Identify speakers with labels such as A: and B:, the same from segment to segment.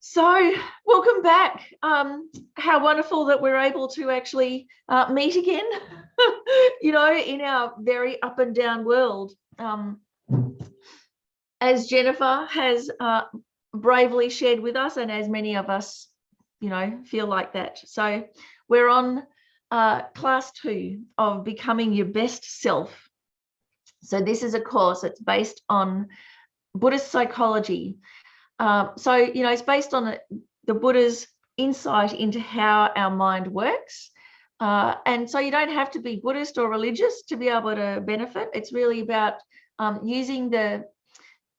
A: So welcome back. How wonderful that we're able to actually meet again, in our very up and down world. As Jennifer has bravely shared with us, and as many of us, feel like that. So we're on class 2 of becoming your best self. So this is a course that's based on Buddhist psychology. It's based on the Buddha's insight into how our mind works. And so you don't have to be Buddhist or religious to be able to benefit. It's really about using the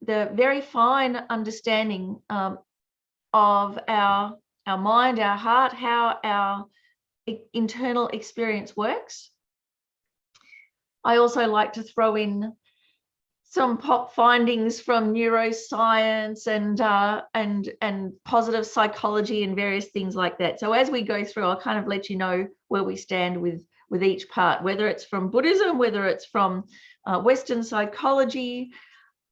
A: very fine understanding of our mind, our heart, how our internal experience works. I also like to throw in some pop findings from neuroscience and positive psychology and various things like that. So as we go through, I'll kind of let you know where we stand with each part, whether it's from Buddhism, whether it's from Western psychology,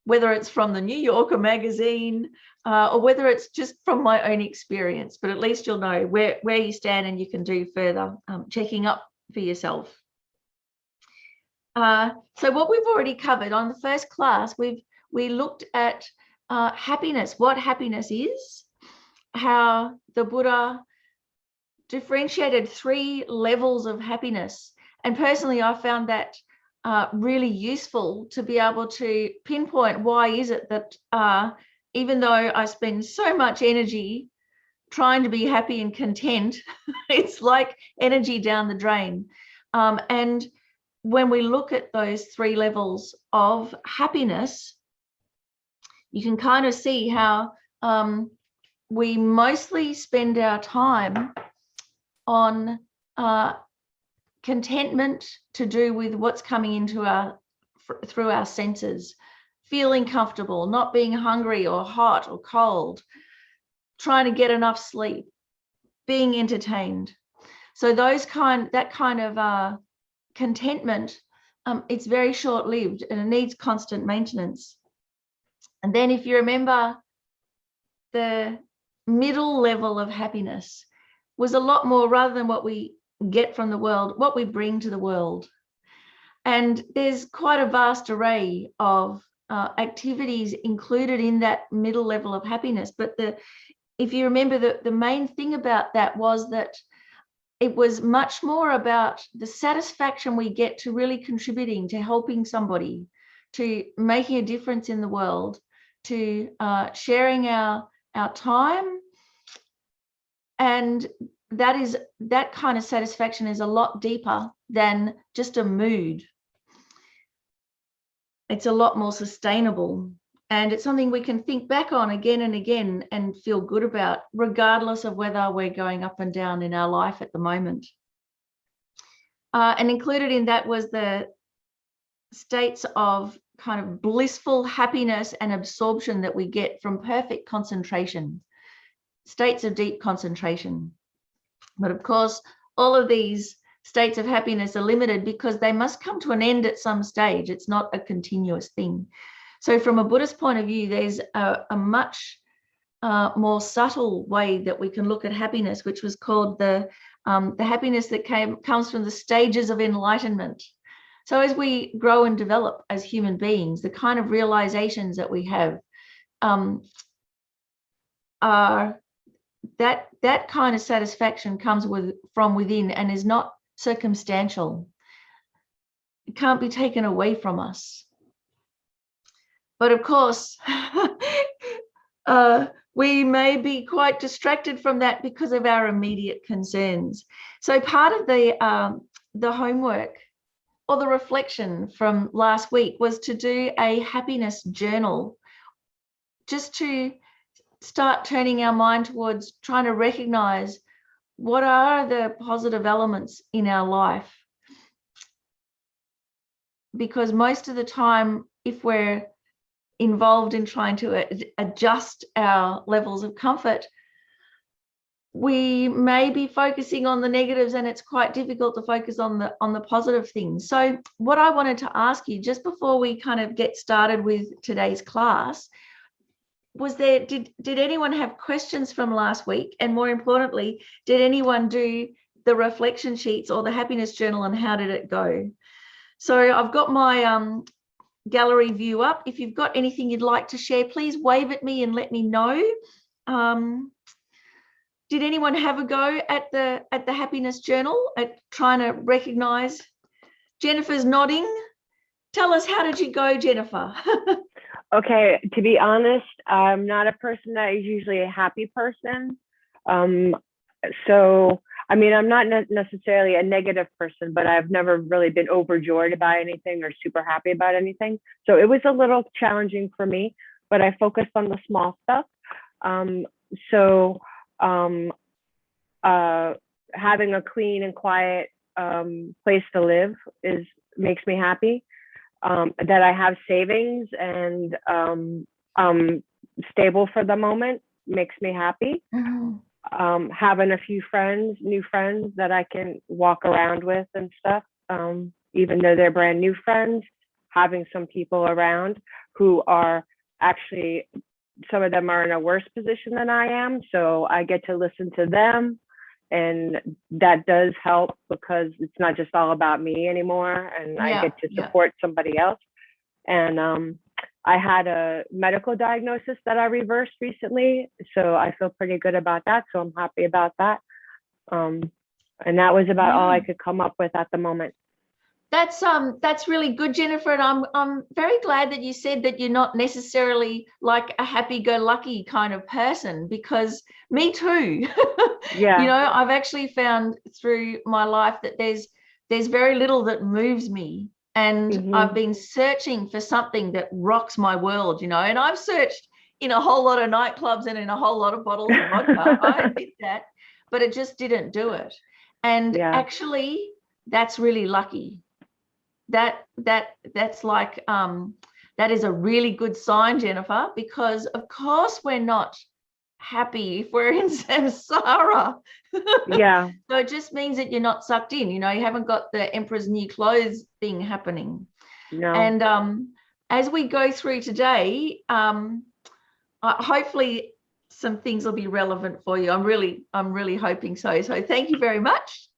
A: whether it's from the New Yorker magazine, or whether it's just from my own experience. But at least you'll know where you stand, and you can do further checking up for yourself. So what we've already covered on the first class, we looked at happiness, what happiness is, how the Buddha differentiated 3 levels of happiness. And personally, I found that really useful to be able to pinpoint why is it that even though I spend so much energy trying to be happy and content, it's like energy down the drain. And when we look at those 3 levels of happiness, you can kind of see how we mostly spend our time on contentment to do with what's coming into through our senses, feeling comfortable, not being hungry or hot or cold, trying to get enough sleep, being entertained. So that kind of contentment, it's very short-lived and it needs constant maintenance. And then if you remember, the middle level of happiness was a lot more, rather than what we get from the world, what we bring to the world. And there's quite a vast array of activities included in that middle level of happiness. But if you remember, the main thing about that was that it was much more about the satisfaction we get to really contributing, to helping somebody, to making a difference in the world, to sharing our time. And that kind of satisfaction is a lot deeper than just a mood. It's a lot more sustainable. And it's something we can think back on again and again and feel good about, regardless of whether we're going up and down in our life at the moment. And included in that was the states of kind of blissful happiness and absorption that we get from perfect concentration, states of deep concentration. But of course, all of these states of happiness are limited because they must come to an end at some stage. It's not a continuous thing. So from a Buddhist point of view, there's a much more subtle way that we can look at happiness, which was called the happiness that comes from the stages of enlightenment. So as we grow and develop as human beings, the kind of realizations that we have are that kind of satisfaction comes from within and is not circumstantial. It can't be taken away from us. But of course, we may be quite distracted from that because of our immediate concerns. So part of the homework or the reflection from last week was to do a happiness journal, just to start turning our mind towards trying to recognize what are the positive elements in our life. Because most of the time, if we're involved in trying to adjust our levels of comfort, we may be focusing on the negatives, and it's quite difficult to focus on the positive things. So what I wanted to ask you, just before we kind of get started with today's class, did anyone have questions from last week? And more importantly, did anyone do the reflection sheets or the happiness journal, and how did it go? So I've got my gallery view up. If you've got anything you'd like to share, please wave at me and let me know. Did anyone have a go at the happiness journal, at trying to recognize? Jennifer's nodding. Tell us, how did you go, Jennifer?
B: Okay, to be honest, I'm not a person that is usually a happy person. So, I mean, I'm not necessarily a negative person, but I've never really been overjoyed about anything or super happy about anything. So it was a little challenging for me, but I focused on the small stuff. Having a clean and quiet place to live makes me happy. That I have savings and stable for the moment makes me happy. Mm-hmm. Having a few new friends that I can walk around with and stuff, even though they're brand new friends, having some people around who are actually, some of them are in a worse position than I am, so I get to listen to them. And that does help, because it's not just all about me anymore, and I get to support somebody else. And I had a medical diagnosis that I reversed recently, so I feel pretty good about that. So I'm happy about that. And that was about all I could come up with at the moment.
A: That's really good, Jennifer, and I'm very glad that you said that you're not necessarily like a happy-go-lucky kind of person, because me too. Yeah. You know, I've actually found through my life that there's very little that moves me, and I've been searching for something that rocks my world, you know, and I've searched in a whole lot of nightclubs and in a whole lot of bottles of vodka. I did that, but it just didn't do it. And actually, that's really lucky. That's like that is a really good sign, Jennifer, because of course we're not happy if we're in samsara. Yeah. So it just means that you're not sucked in, you know, you haven't got the emperor's new clothes thing happening. No. And as we go through today, hopefully some things will be relevant for you. I'm really hoping so. So thank you very much.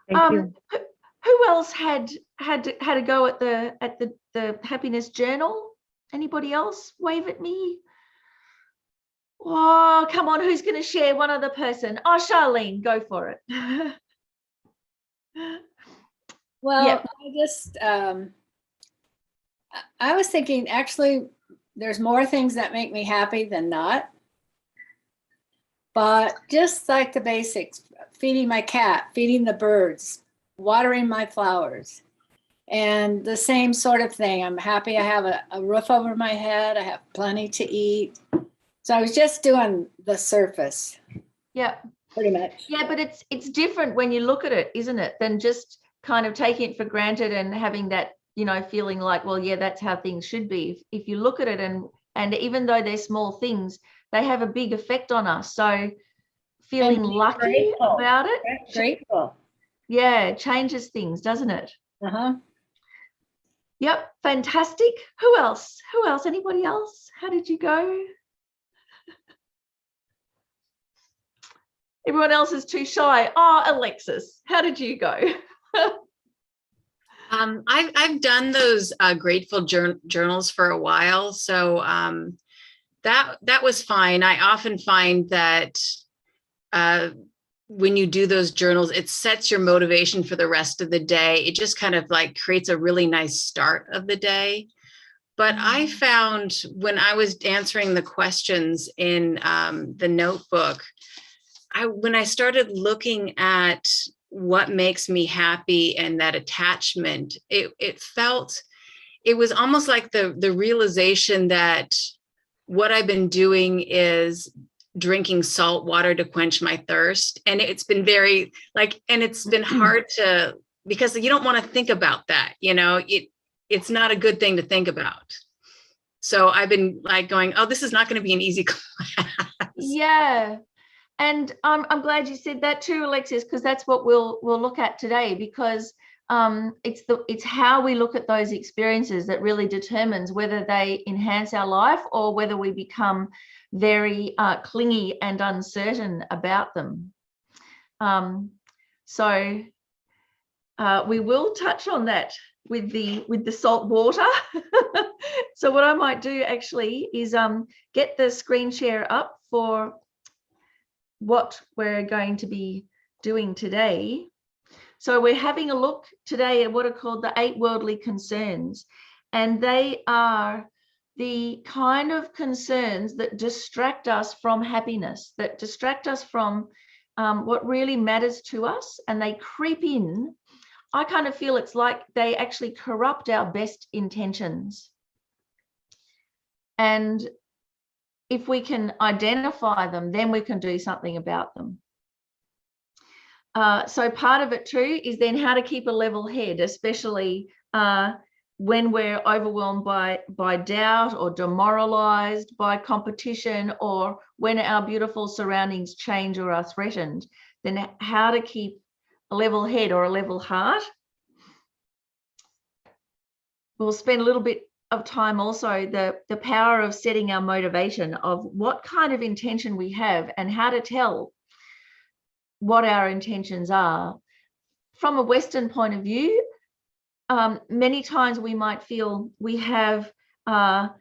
A: Thank you. Who else had a go at the happiness journal? Anybody else? Wave at me. Oh, come on, who's going to share? One other person. Oh, Charlene, go for it.
C: Well, I was thinking, actually, there's more things that make me happy than not. But just like the basics, feeding my cat, feeding the birds, watering my flowers, and the same sort of thing. I'm happy I have a roof over my head. I have plenty to eat. So I was just doing the surface. Yeah. Pretty much.
A: Yeah, but it's different when you look at it, isn't it? Than just kind of taking it for granted and having that, you know, feeling like, well, yeah, that's how things should be. If you look at it and even though they're small things, they have a big effect on us. So feeling lucky about it.
C: Grateful.
A: Yeah, it changes things, doesn't it?
C: Uh-huh.
A: Yep, fantastic. Who else? Anybody else? How did you go? Everyone else is too shy. Oh, Alexis, how did you go?
D: I've done those grateful journals for a while, so that was fine. I often find that when you do those journals, it sets your motivation for the rest of the day. It just kind of like creates a really nice start of the day. But I found when I was answering the questions in the notebook, when I started looking at what makes me happy and that attachment, it was almost like the realization that what I've been doing is drinking salt water to quench my thirst. And it's been very and it's been hard because you don't want to think about that, you know, it's not a good thing to think about. So I've been like going, oh, this is not going to be an easy class.
A: Yeah. And I'm glad you said that too, Alexis, because that's what we'll look at today, because it's how we look at those experiences that really determines whether they enhance our life or whether we become very clingy and uncertain about them. So we will touch on that with the salt water. So what I might do actually is get the screen share up for what we're going to be doing today. So we're having a look today at what are called the 8 worldly concerns, and they are the kind of concerns that distract us from happiness, that distract us from what really matters to us, and they creep in. I kind of feel it's like they actually corrupt our best intentions. And if we can identify them, then we can do something about them. So part of it too is then how to keep a level head, especially when we're overwhelmed by doubt or demoralized by competition, or when our beautiful surroundings change or are threatened, then how to keep a level head or a level heart. We'll spend a little bit of time also the power of setting our motivation, of what kind of intention we have and how to tell what our intentions are. From a Western point of view, many times we might feel we have our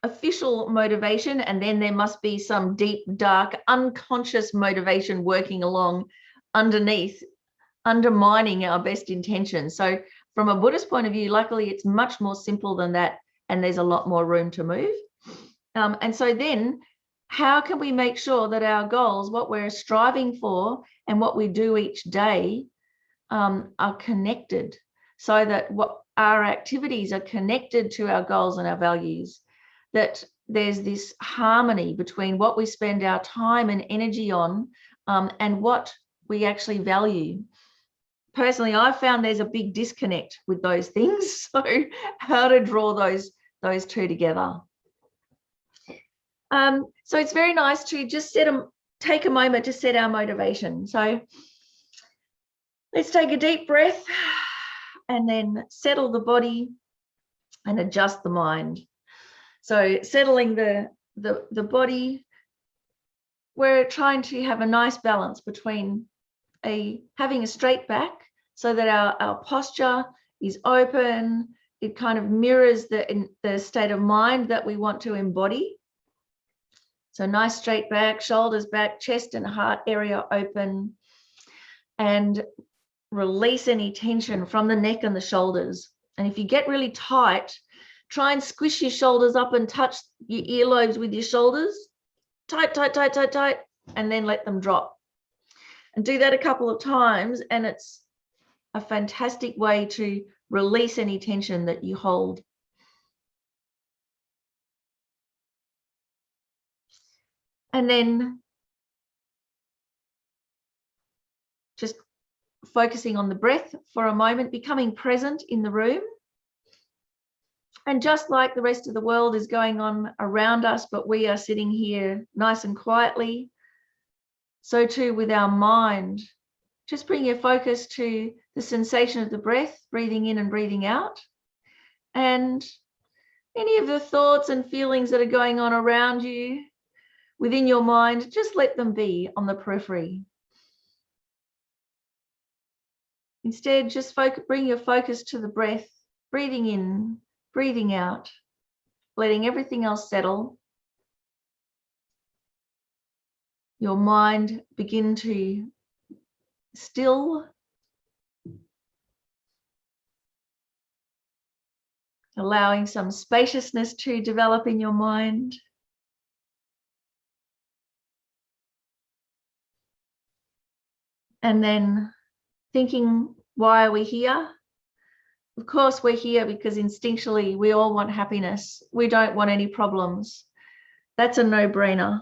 A: official motivation, and then there must be some deep, dark, unconscious motivation working along underneath, undermining our best intentions. So from a Buddhist point of view, luckily it's much more simple than that, and there's a lot more room to move. And so then how can we make sure that our goals, what we're striving for and what we do each day, are connected, so that what our activities are connected to our goals and our values, that there's this harmony between what we spend our time and energy on and what we actually value. Personally, I've found there's a big disconnect with those things. So how to draw those two together. So it's very nice to just take a moment to set our motivation. So let's take a deep breath and then settle the body and adjust the mind. So settling the body, we're trying to have a nice balance between having a straight back, so that our posture is open. It kind of mirrors the state of mind that we want to embody. So nice straight back, shoulders back, chest and heart area open, and release any tension from the neck and the shoulders. And if you get really tight, try and squish your shoulders up and touch your earlobes with your shoulders. Tight, tight, tight, tight, tight, and then let them drop. And do that a couple of times, and it's a fantastic way to release any tension that you hold. And then just focusing on the breath for a moment, becoming present in the room. And just like the rest of the world is going on around us, but we are sitting here nice and quietly, so too with our mind. Just bring your focus to the sensation of the breath, breathing in and breathing out. And any of the thoughts and feelings that are going on around you within your mind, just let them be on the periphery. Instead, just bring your focus to the breath, breathing in, breathing out, letting everything else settle. Your mind begin to still, allowing some spaciousness to develop in your mind. And then thinking, why are we here? Of course, we're here because instinctually we all want happiness. We don't want any problems. That's a no-brainer.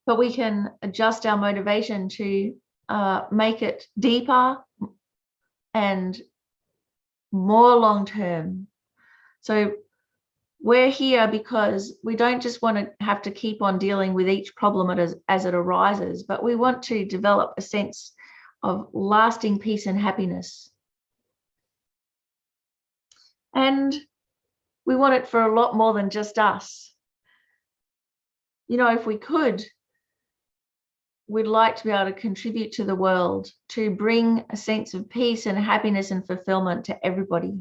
A: But we can adjust our motivation to make it deeper and more long-term. So we're here because we don't just want to have to keep on dealing with each problem as it arises, but we want to develop a sense of lasting peace and happiness. And we want it for a lot more than just us. You know, if we could, we'd like to be able to contribute to the world, to bring a sense of peace and happiness and fulfillment to everybody.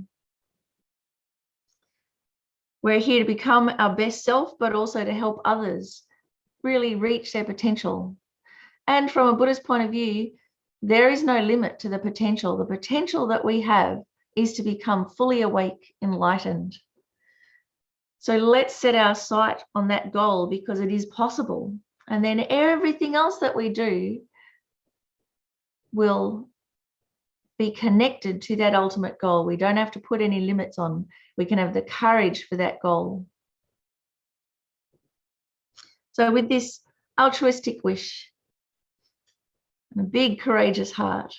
A: We're here to become our best self, but also to help others really reach their potential. And from a Buddhist point of view, there is no limit to the potential. The potential that we have is to become fully awake, enlightened. So let's set our sight on that goal, because it is possible. And then everything else that we do will be connected to that ultimate goal. We don't have to put any limits on. We can have the courage for that goal. So with this altruistic wish and a big, courageous heart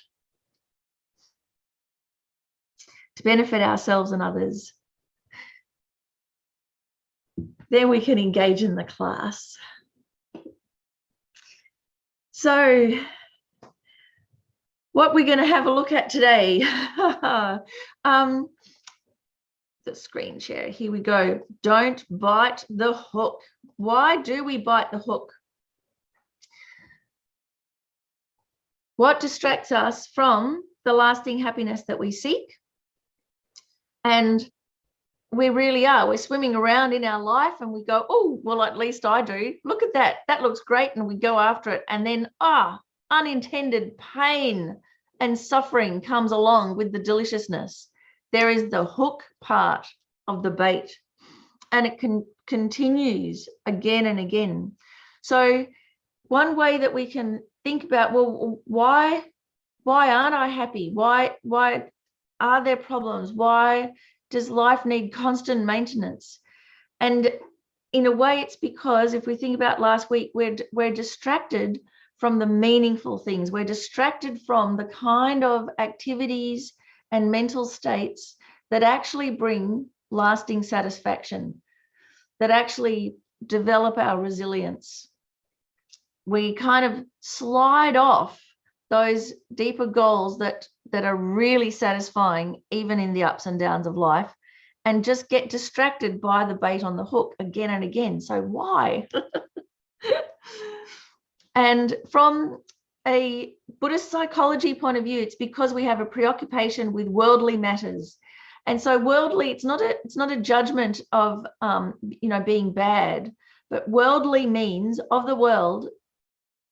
A: to benefit ourselves and others, then we can engage in the class. So what we're going to have a look at today, the screen share, here we go. Don't bite the hook. Why do we bite the hook? What distracts us from the lasting happiness that we seek? And we really are. We're swimming around in our life and we go, oh, well, at least I do. Look at that. That looks great. And we go after it. And then, unintended pain and suffering comes along with the deliciousness. There is the hook part of the bait, and it continues again and again. So one way that we can think about, well, why aren't I happy? Why are there problems? Why does life need constant maintenance? And in a way, it's because if we think about last week, we're distracted from the meaningful things. We're distracted from the kind of activities and mental states that actually bring lasting satisfaction, that actually develop our resilience. We kind of slide off those deeper goals that are really satisfying, even in the ups and downs of life, and just get distracted by the bait on the hook again and again. So why? And from a Buddhist psychology point of view, it's because we have a preoccupation with worldly matters. And so worldly, it's not a judgment of being bad, but worldly means of the world,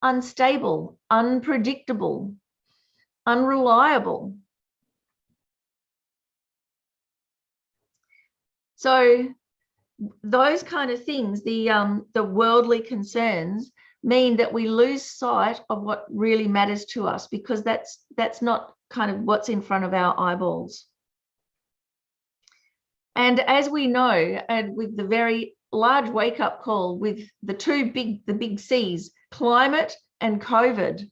A: unstable, unpredictable, unreliable. So those kind of things, the worldly concerns, mean that we lose sight of what really matters to us, because that's not kind of what's in front of our eyeballs. And as we know, and with the very large wake-up call with the big C's, climate and COVID,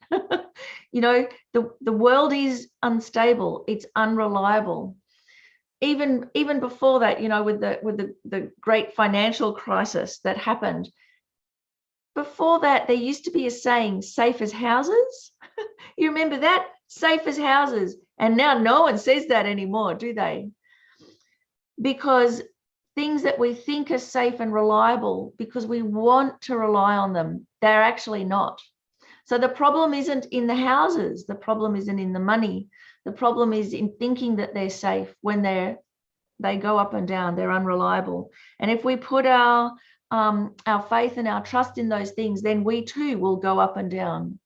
A: the world is unstable, it's unreliable. Even before that, with the great financial crisis that happened, before that, there used to be a saying, safe as houses. You remember that? Safe as houses. And now no one says that anymore, do they? Because things that we think are safe and reliable, because we want to rely on them, they're actually not. So the problem isn't in the houses. The problem isn't in the money. The problem is in thinking that they're safe when they go up and down, they're unreliable. And if we put our faith and our trust in those things, then we too will go up and down.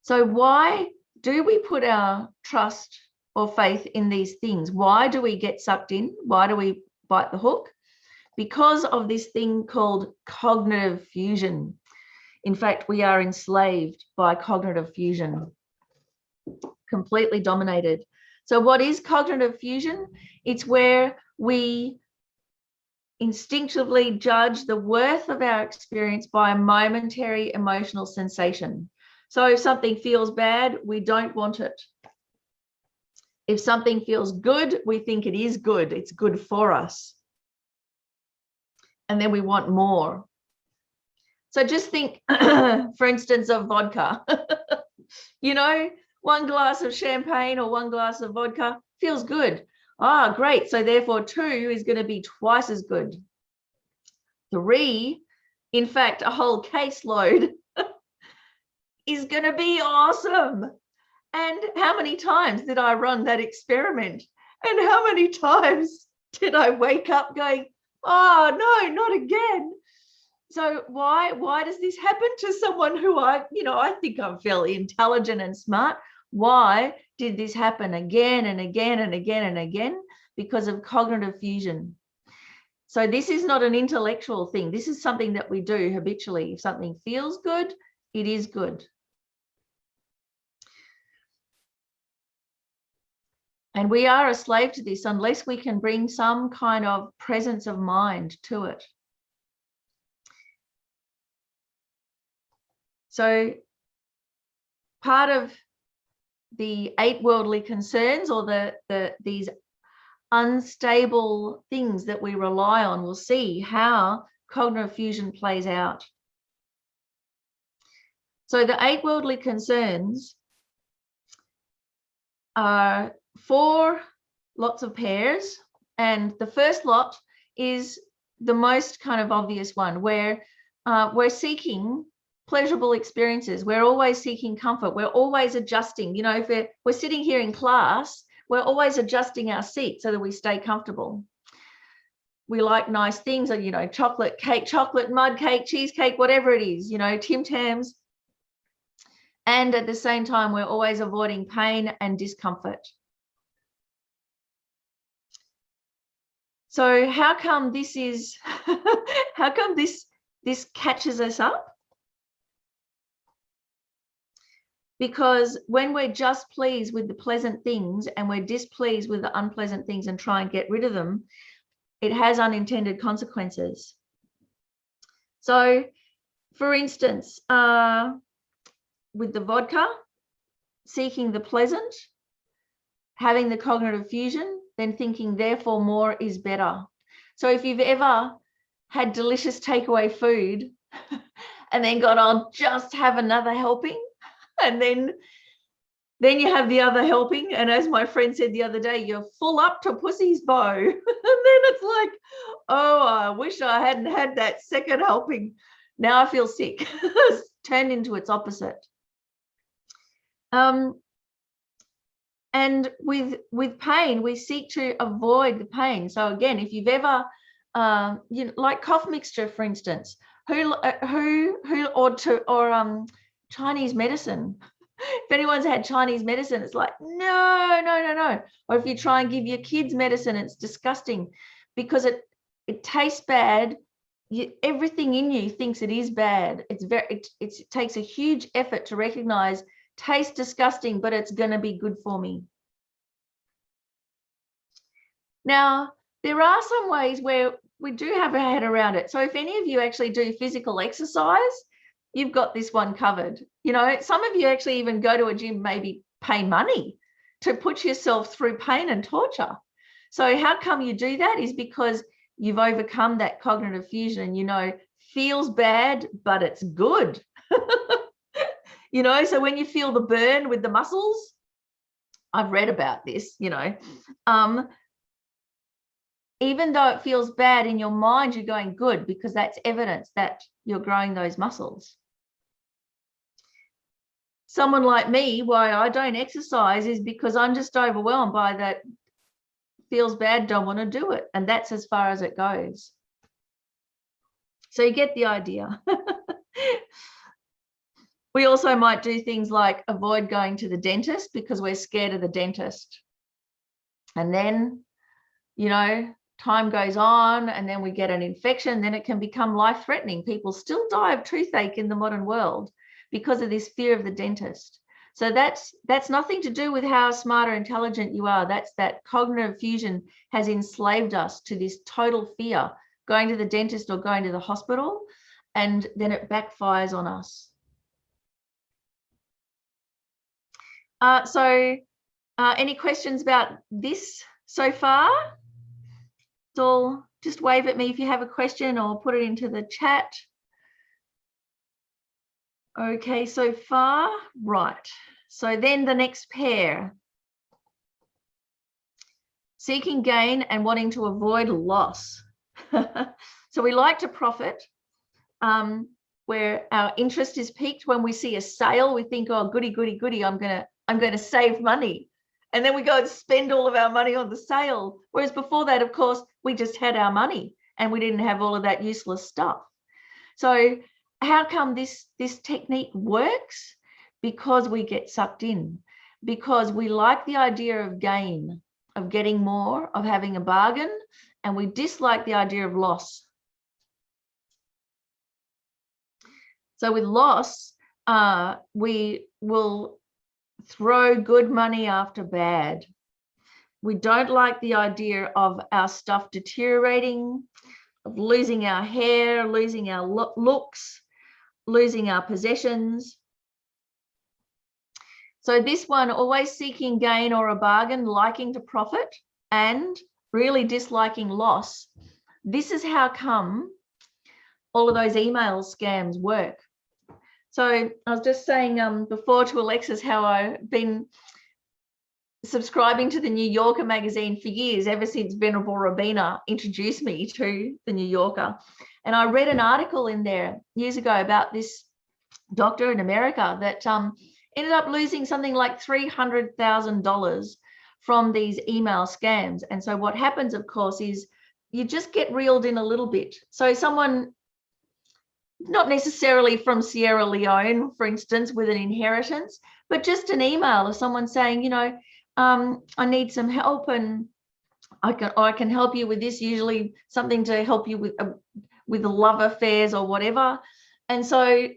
A: So why do we put our trust or faith in these things? Why do we get sucked in? Why do we bite the hook? Because of this thing called cognitive fusion. In fact, we are enslaved by cognitive fusion, completely dominated. So what is cognitive fusion? It's where we instinctively judge the worth of our experience by a momentary emotional sensation. So if something feels bad, we don't want it. If something feels good, we think it is good. It's good for us. And then we want more. So just think, for instance, of vodka. You know, 1 glass of champagne or 1 glass of vodka feels good. Ah, great. So therefore 2 is going to be twice as good. 3, in fact, a whole caseload is going to be awesome. And how many times did I run that experiment? And how many times did I wake up going, oh, no, not again? So why does this happen to someone who I think I'm fairly intelligent and smart? Why did this happen again and again and again and again? Because of cognitive fusion. So this is not an intellectual thing. This is something that we do habitually. If something feels good, it is good. And we are a slave to this unless we can bring some kind of presence of mind to it. So part of the 8 worldly concerns, or these unstable things that we rely on, will see how cognitive fusion plays out. So the 8 worldly concerns are 4 lots of pairs, and the first lot is the most kind of obvious one, where we're seeking pleasurable experiences. We're always seeking comfort. We're always adjusting. You know, if we're sitting here in class, we're always adjusting our seat so that we stay comfortable. We like nice things, you know, chocolate cake, chocolate mud cake, cheesecake, whatever it is, you know, Tim Tams. And at the same time, we're always avoiding pain and discomfort. So how come this is, how come this catches us up? Because when we're just pleased with the pleasant things and we're displeased with the unpleasant things and try and get rid of them, it has unintended consequences. So, for instance, with the vodka, seeking the pleasant, having the cognitive fusion, then thinking therefore more is better. So if you've ever had delicious takeaway food and then gone, I'll just have another helping, and then you have the other helping, and as my friend said the other day, you're full up to pussy's bow. And then it's like, oh, I wish I hadn't had that second helping. Now I feel sick. It's turned into its opposite. And with pain, we seek to avoid the pain. So again, if you've ever like cough mixture, for instance, or Chinese medicine. If anyone's had Chinese medicine, it's like, no. Or if you try and give your kids medicine, it's disgusting because it tastes bad. Everything in you thinks it is bad. It takes a huge effort to recognize tastes disgusting, but it's going to be good for me. Now, there are some ways where we do have a head around it. So if any of you actually do physical exercise, you've got this one covered. You know, some of you actually even go to a gym, maybe pay money to put yourself through pain and torture. So how come you do that is because you've overcome that cognitive fusion and, you know, feels bad, but it's good. You know, so when you feel the burn with the muscles, I've read about this, you know, even though it feels bad in your mind, you're going good because that's evidence that you're growing those muscles. Someone like me, why I don't exercise is because I'm just overwhelmed by that. Feels bad, don't want to do it. And that's as far as it goes. So you get the idea. We also might do things like avoid going to the dentist because we're scared of the dentist. And then, you know, time goes on and then we get an infection, then it can become life-threatening. People still die of toothache in the modern world because of this fear of the dentist. So that's nothing to do with how smart or intelligent you are. That's that cognitive fusion has enslaved us to this total fear, going to the dentist or going to the hospital, and then it backfires on us. Any questions about this so far? So just wave at me if you have a question or put it into the chat. Okay, so far, right. So then the next pair, seeking gain and wanting to avoid loss. So we like to profit, where our interest is piqued. When we see a sale, we think, oh, goody, goody, goody, I'm gonna save money. And then we go and spend all of our money on the sale. Whereas before that, of course, we just had our money and we didn't have all of that useless stuff. So how come this technique works? Because we get sucked in, because we like the idea of gain, of getting more, of having a bargain, and we dislike the idea of loss. So with loss, we will throw good money after bad. We don't like the idea of our stuff deteriorating, of losing our hair, losing our looks, losing our possessions. So this one, always seeking gain or a bargain, liking to profit, and really disliking loss. This is how come all of those email scams work. So I was just saying before to Alexis how I've been subscribing to the New Yorker magazine for years, ever since Venerable Robina introduced me to the New Yorker. And I read an article in there years ago about this doctor in America that ended up losing something like $300,000 from these email scams. And so what happens, of course, is you just get reeled in a little bit. So someone, not necessarily from Sierra Leone, for instance, with an inheritance, but just an email of someone saying, you know, I need some help and I can help you with this, usually something to help you with love affairs or whatever. And so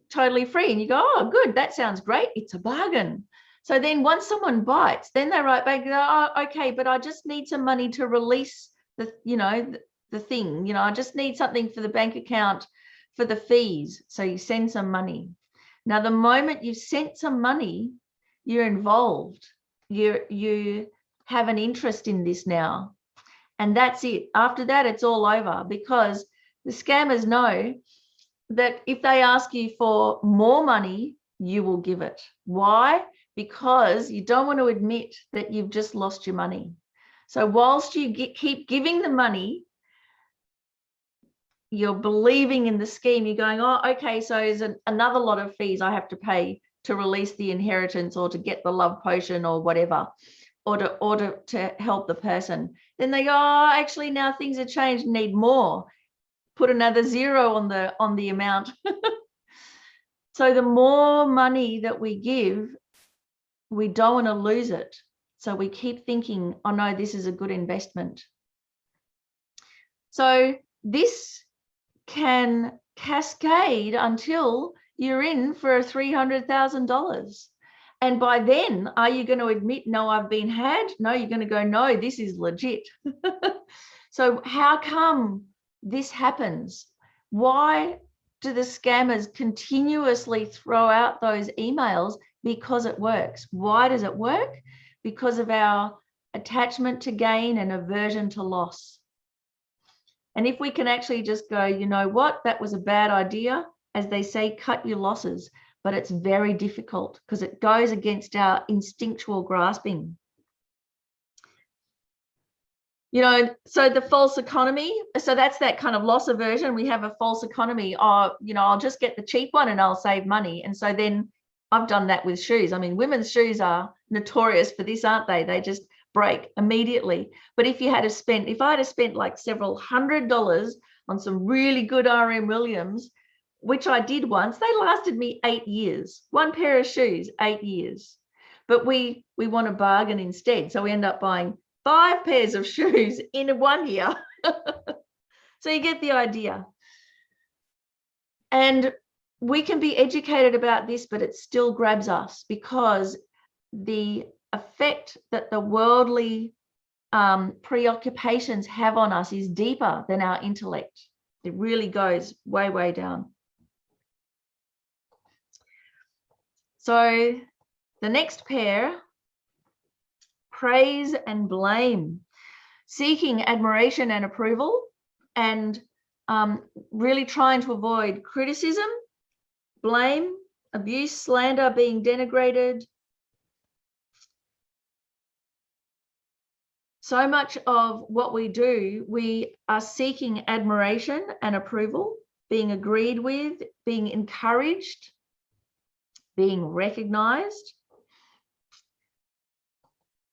A: totally free. And you go, oh, good, that sounds great. It's a bargain. So then once someone bites, then they write back, oh, okay, but I just need some money to release the, you know, the thing, you know, I just need something for the bank account for the fees. So you send some money. Now, the moment you've sent some money, you're involved. You have an interest in this now. And that's it. After that, it's all over, because the scammers know that if they ask you for more money, you will give it. Why? Because you don't want to admit that you've just lost your money. So whilst you keep giving the money, you're believing in the scheme. You're going, oh, okay, so there's another lot of fees I have to pay to release the inheritance or to get the love potion or whatever, or to help the person. Then they go, oh, actually now things have changed, need more. Put another zero on the amount. So the more money that we give, we don't want to lose it. So we keep thinking, oh no, this is a good investment. So this can cascade until you're in for $300,000. And by then, are you going to admit, no, I've been had? No, you're going to go, no, this is legit. So how come this happens? Why do the scammers continuously throw out those emails? Because it works. Why does it work? Because of our attachment to gain and aversion to loss. And if we can actually just go, you know what, that was a bad idea, as they say, cut your losses. But it's very difficult because it goes against our instinctual grasping. You know, so the false economy, so that's that kind of loss aversion. We have a false economy. Oh, you know, I'll just get the cheap one and I'll save money. And so then I've done that with shoes. I mean, women's shoes are notorious for this, aren't they? They just break immediately. But if I had spent like several $100s on some really good RM Williams, which I did once, they lasted me 8 years. One pair of shoes, 8 years. But we want to bargain instead. So we end up buying 5 pairs of shoes in 1 year. So you get the idea. And we can be educated about this, but it still grabs us because the effect that the worldly preoccupations have on us is deeper than our intellect. It really goes way, way down. So the next pair, praise and blame, seeking admiration and approval, and really trying to avoid criticism, blame, abuse, slander, being denigrated. So much of what we do, we are seeking admiration and approval, being agreed with, being encouraged, being recognized.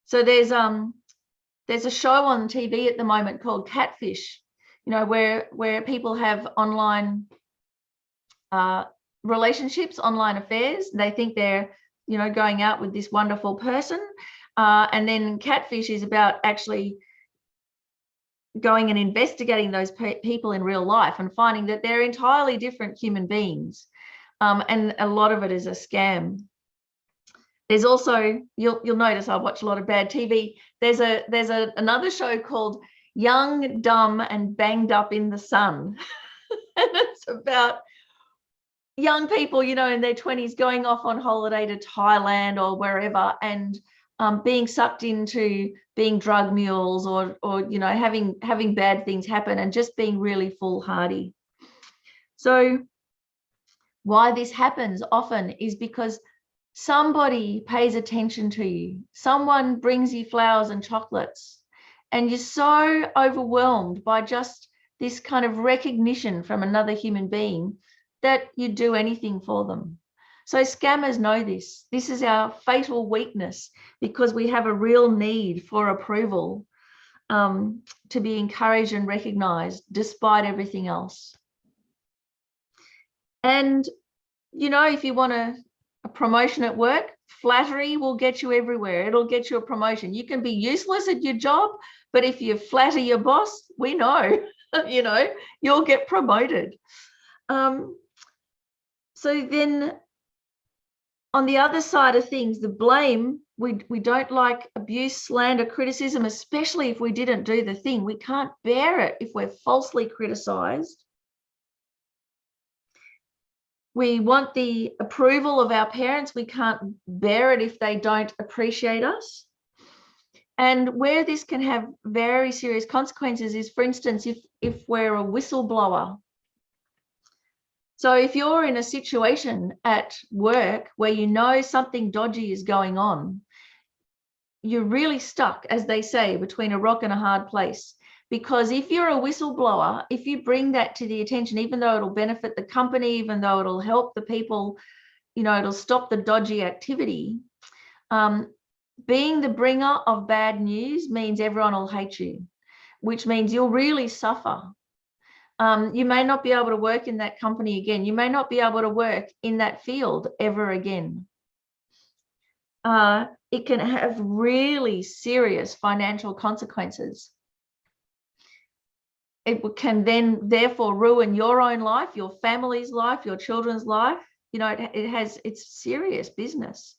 A: So there's a show on TV at the moment called Catfish, you know, where people have online relationships, online affairs. They think they're, you know, going out with this wonderful person. And then Catfish is about actually going and investigating those people in real life and finding that they're entirely different human beings. And a lot of it is a scam. There's also, you'll notice I watch a lot of bad TV. There's another show called Young, Dumb, and Banged Up in the Sun. And it's about young people, you know, in their 20s going off on holiday to Thailand or wherever, and being sucked into being drug mules or you know, having bad things happen and just being really foolhardy. So why this happens often is because somebody pays attention to you. Someone brings you flowers and chocolates, and you're so overwhelmed by just this kind of recognition from another human being that you do anything for them. So scammers know this. This is our fatal weakness, because we have a real need for approval, to be encouraged and recognized despite everything else. And, you know, if you want a promotion at work, flattery will get you everywhere. It'll get you a promotion. You can be useless at your job, but if you flatter your boss, we know, you know, you'll get promoted. So then on the other side of things, the blame, we don't like abuse, slander, criticism, especially if we didn't do the thing. We can't bear it if we're falsely criticized. We want the approval of our parents. We can't bear it if they don't appreciate us. And where this can have very serious consequences is, for instance, if we're a whistleblower. So if you're in a situation at work where you know something dodgy is going on, you're really stuck, as they say, between a rock and a hard place. Because if you're a whistleblower, if you bring that to the attention, even though it'll benefit the company, even though it'll help the people, you know, it'll stop the dodgy activity, being the bringer of bad news means everyone will hate you, which means you'll really suffer. You may not be able to work in that company again. You may not be able to work in that field ever again. It can have really serious financial consequences. It can then therefore ruin your own life, your family's life, your children's life. You know, it's serious business.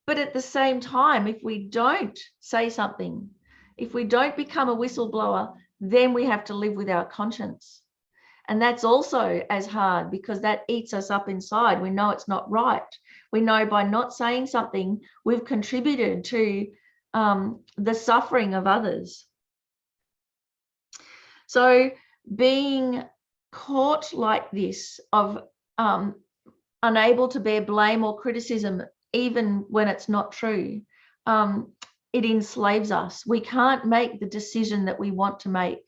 A: But at the same time, if we don't say something, if we don't become a whistleblower, then we have to live with our conscience. And that's also as hard, because that eats us up inside. We know it's not right. We know by not saying something, we've contributed to the suffering of others. So being caught like this, of unable to bear blame or criticism, even when it's not true, it enslaves us. We can't make the decision that we want to make.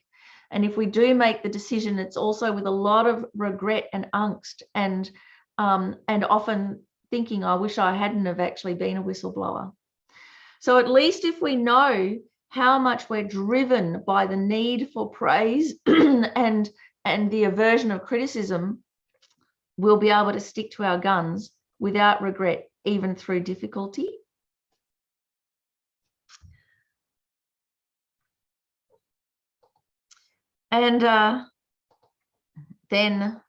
A: And if we do make the decision, it's also with a lot of regret and angst, and often thinking, I wish I hadn't have actually been a whistleblower. So at least if we know how much we're driven by the need for praise and the aversion of criticism, we'll be able to stick to our guns without regret, even through difficulty. And then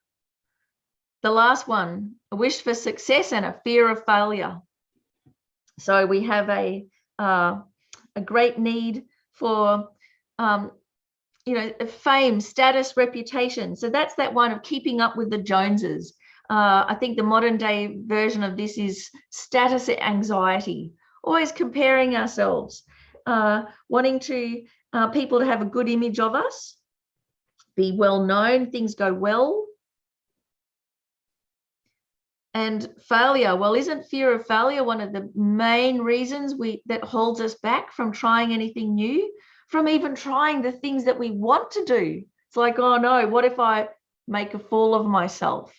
A: the last one, a wish for success and a fear of failure. So we have a great need for, you know, fame, status, reputation. So that's that one of keeping up with the Joneses. I think the modern day version of this is status anxiety, always comparing ourselves, wanting to people to have a good image of us, be well known, things go well. And failure, well, isn't fear of failure one of the main reasons that holds us back from trying anything new, from even trying the things that we want to do? It's like, oh no, what if I make a fool of myself?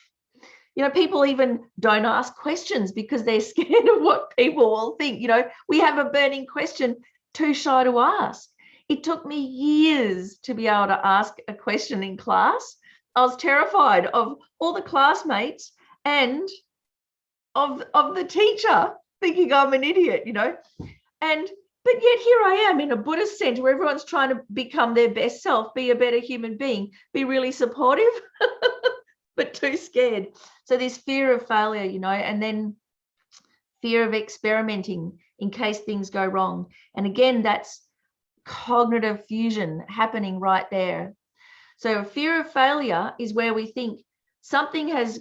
A: You know, people even don't ask questions because they're scared of what people will think. You know, we have a burning question, too shy to ask. It took me years to be able to ask a question in class. I was terrified of all the classmates and of the teacher thinking I'm an idiot, you know. But yet here I am in a Buddhist center where everyone's trying to become their best self, be a better human being, be really supportive, but too scared. So there's fear of failure, you know, and then fear of experimenting in case things go wrong. And again, that's cognitive fusion happening right there. So a fear of failure is where we think something has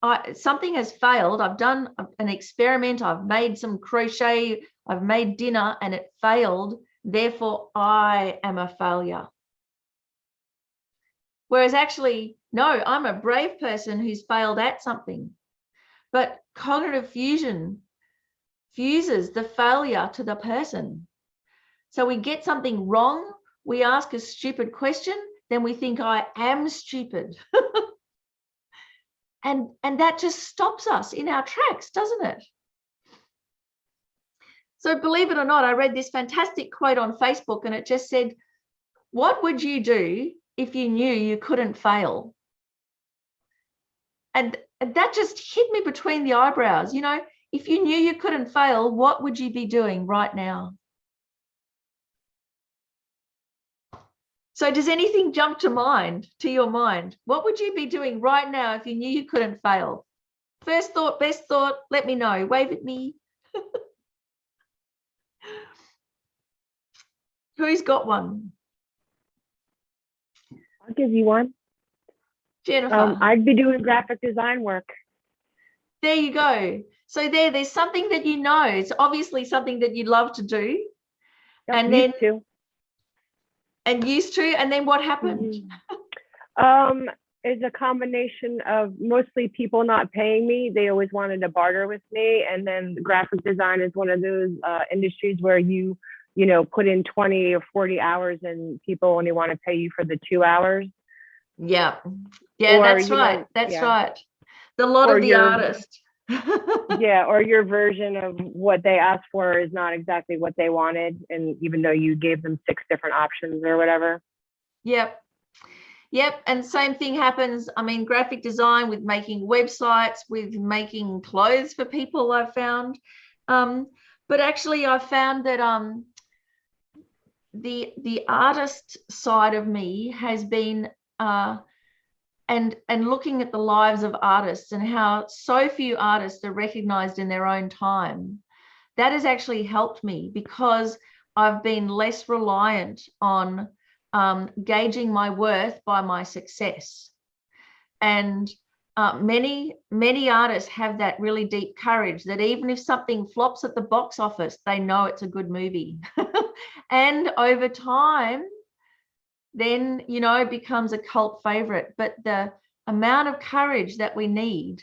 A: failed. I've done an experiment. I've made some crochet. I've made dinner and it failed. Therefore, I am a failure. Whereas actually, no, I'm a brave person who's failed at something. But cognitive fusion fuses the failure to the person. So we get something wrong. We ask a stupid question. Then we think I am stupid. And that just stops us in our tracks, doesn't it? So believe it or not, I read this fantastic quote on Facebook and it just said, what would you do if you knew you couldn't fail? And that just hit me between the eyebrows. You know, if you knew you couldn't fail, what would you be doing right now? So does anything jump to your mind? What would you be doing right now if you knew you couldn't fail? First thought, best thought, let me know. Wave at me. Who's got one?
B: I'll give you one.
A: Jennifer.
B: I'd be doing graphic design work.
A: There you go. So there's something that you know. It's obviously something that you love to do.
B: Yep,
A: and then
B: used to.
A: And then what happened?
B: It's a combination of mostly people not paying me. They always wanted to barter with me. And then graphic design is one of those industries where you put in 20 or 40 hours and people only want to pay you for the 2 hours.
A: Yeah. Yeah, that's right. Right. The lot of the artist.
B: Yeah, or your version of what they asked for is not exactly what they wanted. And even though you gave them 6 different options or whatever.
A: Yep. And same thing happens. I mean, graphic design with making websites, with making clothes for people, I've found. But actually I found that the artist side of me has been and looking at the lives of artists and how so few artists are recognized in their own time. That has actually helped me because I've been less reliant on gauging my worth by my success. And many artists have that really deep courage that even if something flops at the box office, they know it's a good movie. And over time, then, it becomes a cult favorite. But the amount of courage that we need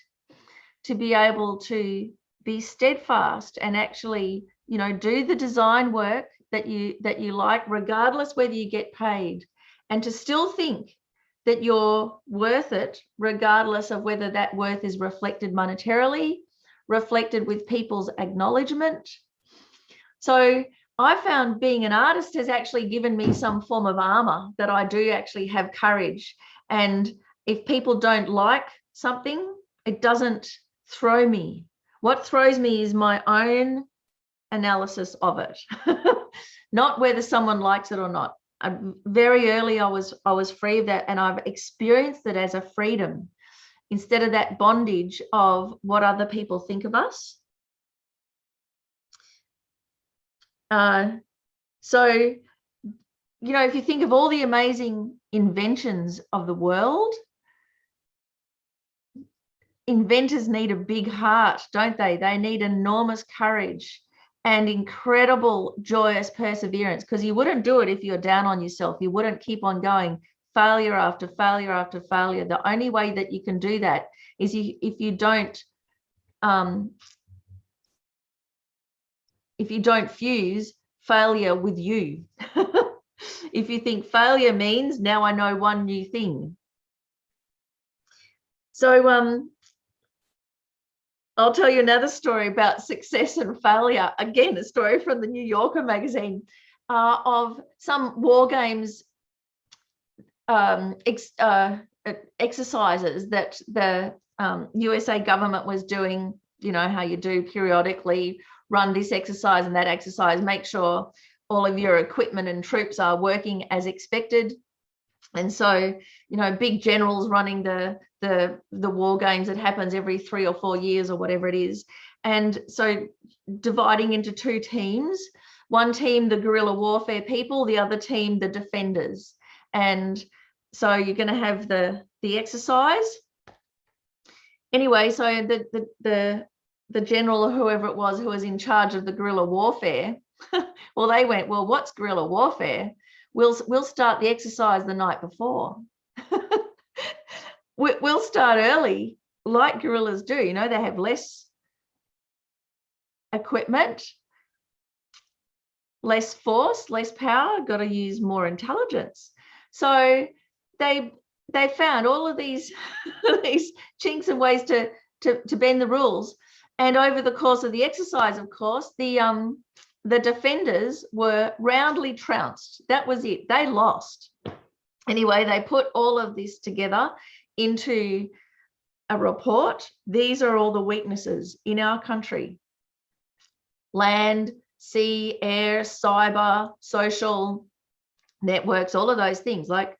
A: to be able to be steadfast and actually, do the design work that you like, regardless whether you get paid, and to still think that you're worth it, regardless of whether that worth is reflected monetarily, reflected with people's acknowledgement. So I found being an artist has actually given me some form of armor, that I do actually have courage. And if people don't like something, it doesn't throw me. What throws me is my own analysis of it, not whether someone likes it or not. Very early, I was free of that, and I've experienced it as a freedom instead of that bondage of what other people think of us. So, if you think of all the amazing inventions of the world, inventors need a big heart, don't they? They need enormous courage and incredible joyous perseverance, because you wouldn't do it if you're down on yourself. You wouldn't keep on going, failure after failure after failure. The only way that you can do that is if you don't if you don't fuse failure with you. If you think failure means now I know one new thing. So I'll tell you another story about success and failure. Again, a story from the New Yorker magazine of some war games exercises that the USA government was doing. You know how you do periodically run this exercise and that exercise, make sure all of your equipment and troops are working as expected. And so, you know, big generals running the war games that happens every 3 or 4 years or whatever it is. And so dividing into two teams, one team, the guerrilla warfare people, the other team, the defenders. And so you're going to have the exercise. Anyway, so the general or whoever it was who was in charge of the guerrilla warfare, well, they went, well, what's guerrilla warfare? We'll start the exercise the night before. We'll start early, like guerrillas do. You know, they have less equipment, less force, less power, got to use more intelligence. So they found all of these these chinks and ways to bend the rules. And over the course of the exercise, of course, the defenders were roundly trounced. That was it. They lost. Anyway, they put all of this together into a report. These are all the weaknesses in our country: land, sea, air, cyber, social networks, all of those things, like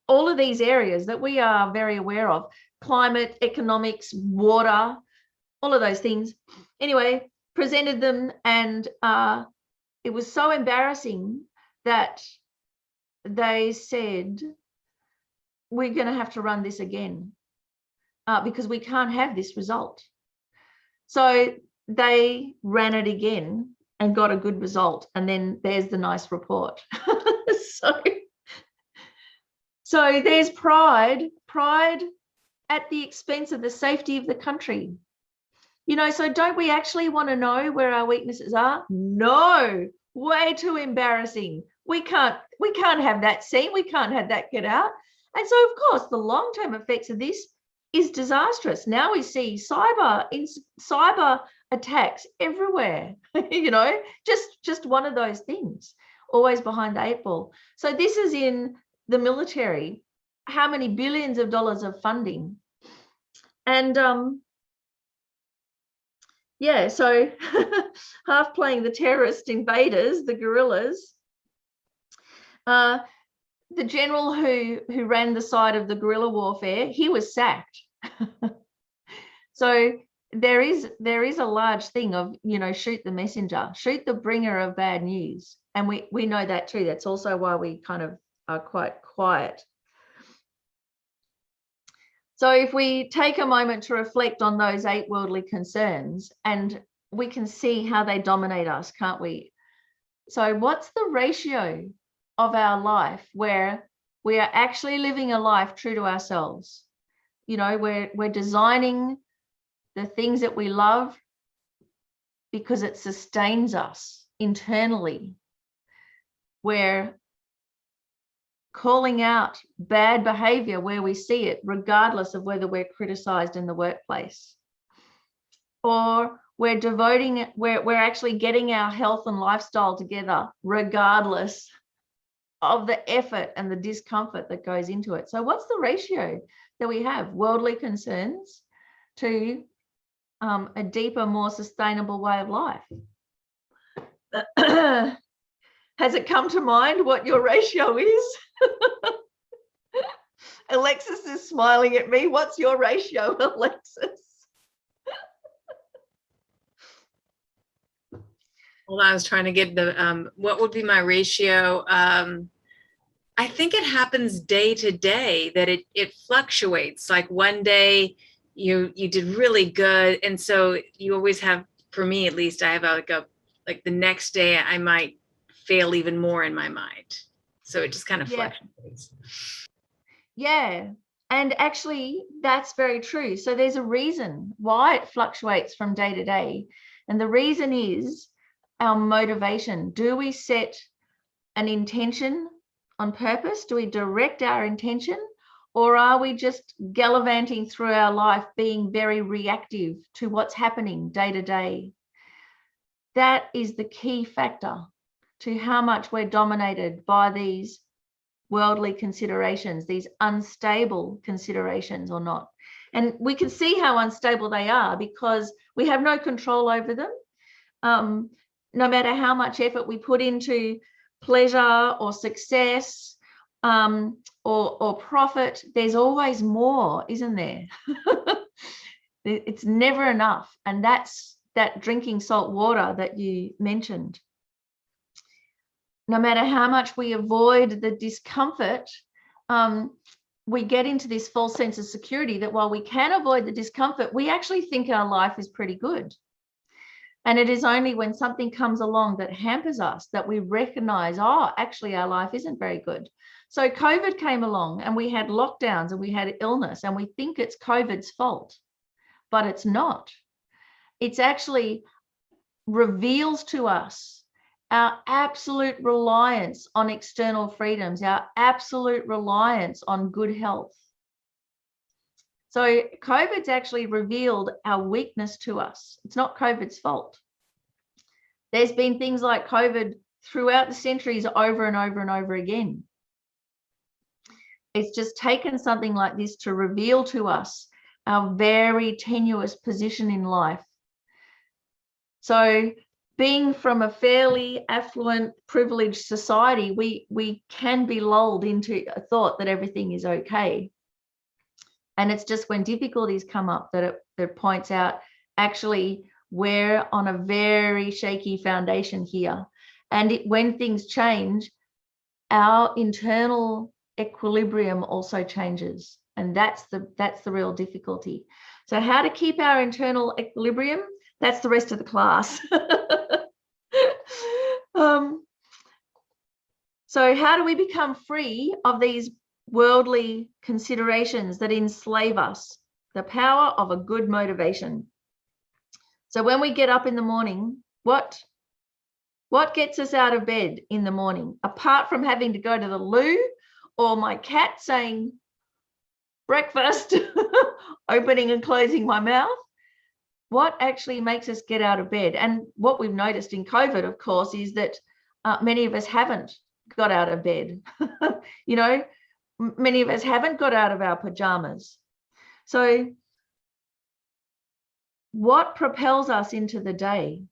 A: all of these areas that we are very aware of: climate, economics, water, all of those things. Anyway, presented them, and it was so embarrassing that they said, we're going to have to run this again because we can't have this result. So they ran it again and got a good result. And then there's the nice report. So there's pride at the expense of the safety of the country. You know, so don't we actually want to know where our weaknesses are? No, way too embarrassing. We can't have that seen. We can't have that get out. And so, of course, the long-term effects of this is disastrous. Now we see cyber attacks everywhere. You know, just one of those things, always behind the 8 ball. So this is in the military. How many billions of dollars of funding? And yeah, so half playing the terrorist invaders, the guerrillas. The general who ran the side of the guerrilla warfare, he was sacked. So there is a large thing of, you know, shoot the messenger, shoot the bringer of bad news. And we know that too. That's also why we kind of are quite quiet. So if we take a moment to reflect on those 8 worldly concerns, and we can see how they dominate us, can't we? So what's the ratio of our life where we are actually living a life true to ourselves? You know, we're designing the things that we love because it sustains us internally. We're calling out bad behavior where we see it, regardless of whether we're criticized in the workplace. Or we're actually getting our health and lifestyle together, regardless of the effort and the discomfort that goes into it. So what's the ratio that we have? Worldly concerns to a deeper, more sustainable way of life. Has it come to mind what your ratio is? Alexis is smiling at me. What's your ratio, Alexis?
D: Well, I was trying to get the, what would be my ratio? I think it happens day to day, that it fluctuates. Like one day you did really good. And so you always have, for me at least, I have like the next day I might fail even more in my mind. So it just kind of fluctuates.
A: Yeah. And actually, that's very true. So there's a reason why it fluctuates from day to day. And the reason is our motivation. Do we set an intention on purpose? Do we direct our intention? Or are we just gallivanting through our life being very reactive to what's happening day to day? That is the key factor to how much we're dominated by these worldly considerations, these unstable considerations or not. And we can see how unstable they are because we have no control over them. No matter how much effort we put into pleasure or success or profit, there's always more, isn't there? It's never enough. And that's that drinking salt water that you mentioned. No matter how much we avoid the discomfort, we get into this false sense of security that while we can avoid the discomfort, we actually think our life is pretty good. And it is only when something comes along that hampers us that we recognize, oh, actually our life isn't very good. So COVID came along and we had lockdowns and we had illness and we think it's COVID's fault, but it's not. It's actually reveals to us our absolute reliance on external freedoms, our absolute reliance on good health. So COVID's actually revealed our weakness to us. It's not COVID's fault. There's been things like COVID throughout the centuries over and over and over again. It's just taken something like this to reveal to us our very tenuous position in life. So being from a fairly affluent, privileged society, we can be lulled into a thought that everything is okay. And it's just when difficulties come up that it points out, actually, we're on a very shaky foundation here. And when things change, our internal equilibrium also changes. And that's the real difficulty. So how to keep our internal equilibrium? That's the rest of the class. So how do we become free of these worldly considerations that enslave us? The power of a good motivation. So when we get up in the morning, what gets us out of bed in the morning? Apart from having to go to the loo or my cat saying breakfast, opening and closing my mouth, what actually makes us get out of bed? And what we've noticed in COVID, of course, is that many of us haven't got out of bed. You know, many of us haven't got out of our pajamas. So what propels us into the day?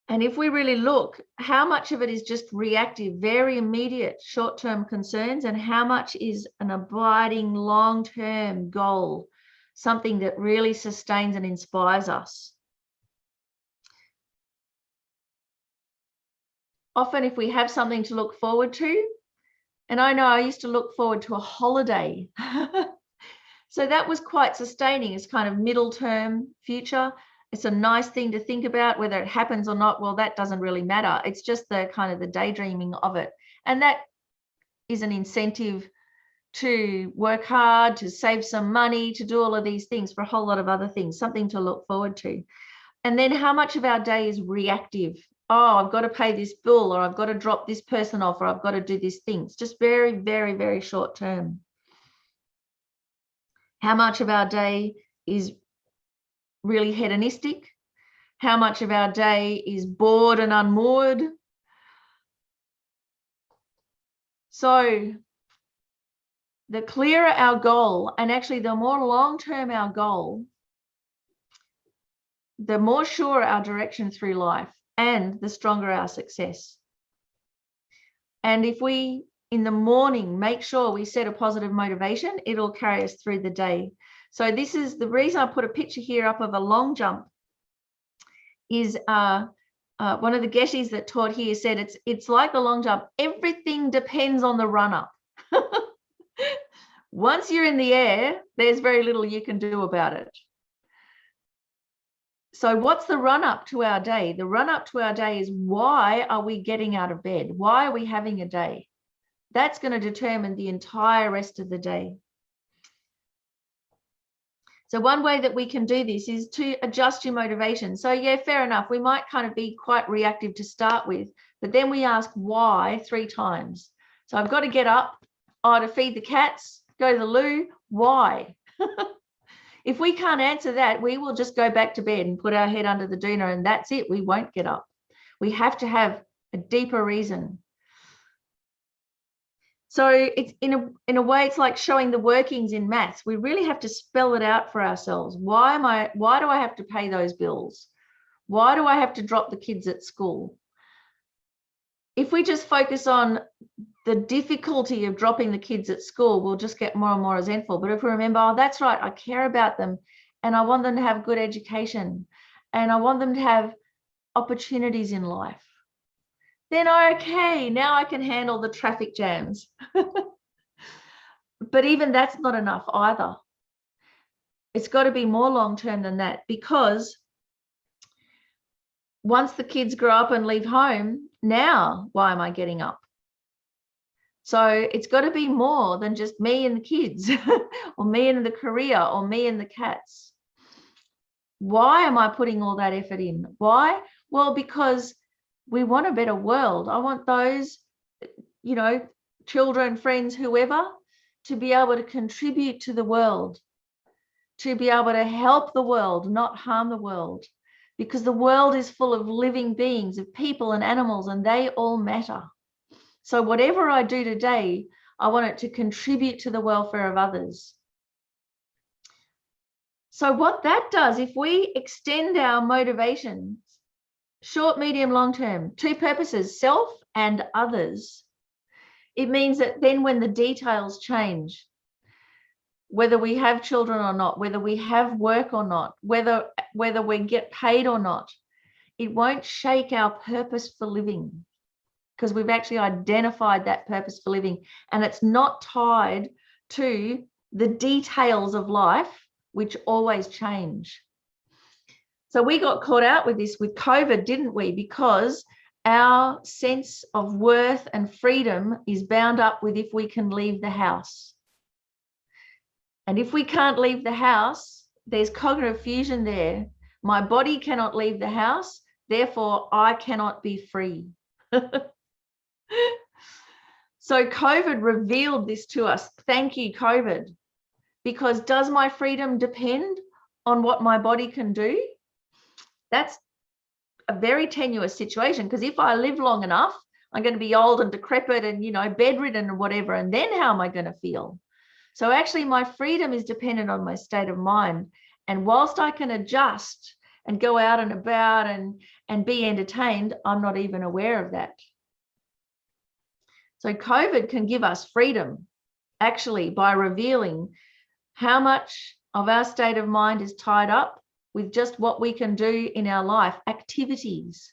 A: And if we really look, how much of it is just reactive, very immediate short-term concerns, and how much is an abiding long-term goal, something that really sustains and inspires us? Often if we have something to look forward to, and I know I used to look forward to a holiday. So that was quite sustaining as kind of middle term future. It's a nice thing to think about, whether it happens or not. Well, that doesn't really matter. It's just the kind of the daydreaming of it. And that is an incentive to work hard, to save some money, to do all of these things for a whole lot of other things, something to look forward to. And then how much of our day is reactive? Oh, I've got to pay this bill, or I've got to drop this person off, or I've got to do these things. Just very, very, very short term. How much of our day is really hedonistic? How much of our day is bored and unmoored? So the clearer our goal, and actually the more long-term our goal, the more sure our direction through life, and the stronger our success. And if we, in the morning, make sure we set a positive motivation, it'll carry us through the day. So this is the reason I put a picture here up of a long jump is one of the Geshes that taught here said it's like a long jump. Everything depends on the run up. Once you're in the air, there's very little you can do about it. So what's the run up to our day? The run up to our day is, why are we getting out of bed? Why are we having a day? That's going to determine the entire rest of the day. So one way that we can do this is to adjust your motivation. So yeah, fair enough. We might kind of be quite reactive to start with, but then we ask why 3 times. So I've got to get up, to feed the cats, go to the loo. Why? If we can't answer that, we will just go back to bed and put our head under the doona, and that's it. We won't get up. We have to have a deeper reason. So it's in a way, it's like showing the workings in maths. We really have to spell it out for ourselves. Why do I have to pay those bills? Why do I have to drop the kids at school? If we just focus on the difficulty of dropping the kids at school, we'll just get more and more resentful. But if we remember, oh, that's right, I care about them and I want them to have good education and I want them to have opportunities in life, then okay, now I can handle the traffic jams. But even that's not enough either. It's got to be more long-term than that, because once the kids grow up and leave home, now why am I getting up? So it's got to be more than just me and the kids or me and the career or me and the cats. Why am I putting all that effort in? Why? Well, because we want a better world. I want those, children, friends, whoever, to be able to contribute to the world, to be able to help the world, not harm the world, because the world is full of living beings, of people and animals, and they all matter. So whatever I do today, I want it to contribute to the welfare of others. So what that does, if we extend our motivation, short, medium, long term, 2 purposes, self and others, it means that then when the details change, whether we have children or not, whether we have work or not, whether we get paid or not, it won't shake our purpose for living, because we've actually identified that purpose for living, and it's not tied to the details of life, which always change. So we got caught out with this with COVID, didn't we? Because our sense of worth and freedom is bound up with if we can leave the house. And if we can't leave the house, there's cognitive fusion there. My body cannot leave the house, therefore I cannot be free. So COVID revealed this to us. Thank you, COVID. Because does my freedom depend on what my body can do? That's a very tenuous situation, because if I live long enough, I'm going to be old and decrepit and, bedridden or whatever, and then how am I going to feel? So actually my freedom is dependent on my state of mind. And whilst I can adjust and go out and about and be entertained, I'm not even aware of that. So COVID can give us freedom, actually, by revealing how much of our state of mind is tied up with just what we can do in our life, activities.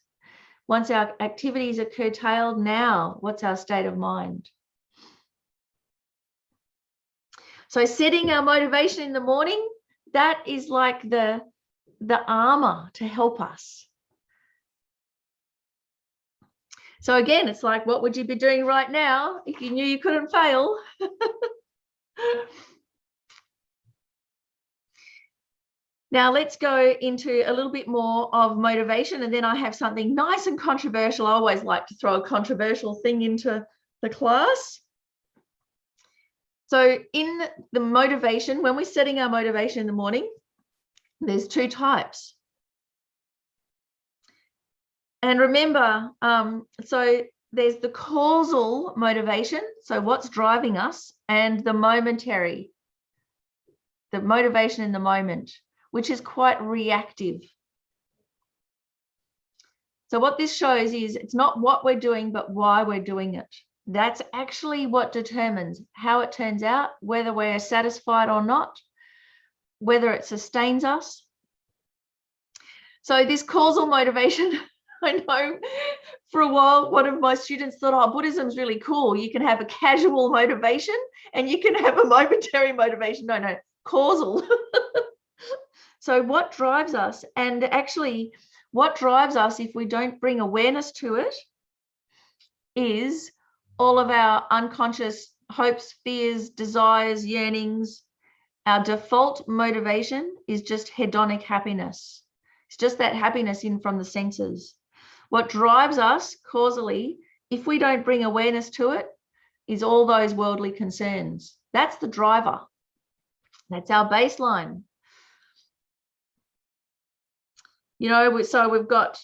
A: Once our activities are curtailed, now what's our state of mind? So setting our motivation in the morning, that is like the armor to help us. So again, it's like, what would you be doing right now if you knew you couldn't fail? Now let's go into a little bit more of motivation, and then I have something nice and controversial. I always like to throw a controversial thing into the class. So in the motivation, when we're setting our motivation in the morning, there's 2 types. And remember, so there's the causal motivation, so what's driving us, and the momentary, the motivation in the moment, which is quite reactive. So what this shows is it's not what we're doing, but why we're doing it. That's actually what determines how it turns out, whether we're satisfied or not, whether it sustains us. So this causal motivation, I know for a while, one of my students thought, oh, Buddhism's really cool. You can have a casual motivation and you can have a momentary motivation. No, causal. So what drives us, and actually what drives us if we don't bring awareness to it, is all of our unconscious hopes, fears, desires, yearnings, our default motivation is just hedonic happiness. It's just that happiness in from the senses. What drives us causally, if we don't bring awareness to it, is all those worldly concerns. That's the driver. That's our baseline. You know, so we've got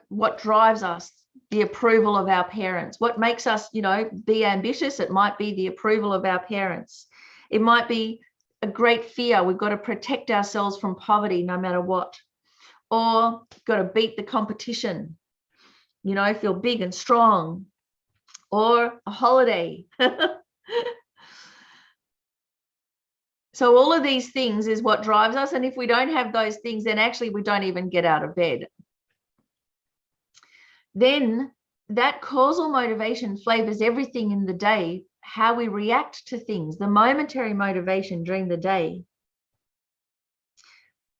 A: what drives us, the approval of our parents. What makes us, you know, be ambitious? It might be the approval of our parents. It might be a great fear. We've got to protect ourselves from poverty no matter what. Or got to beat the competition, you know, feel big and strong. Or a holiday. So all of these things is what drives us. And if we don't have those things, then actually we don't even get out of bed. Then that causal motivation flavors everything in the day, how we react to things, the momentary motivation during the day.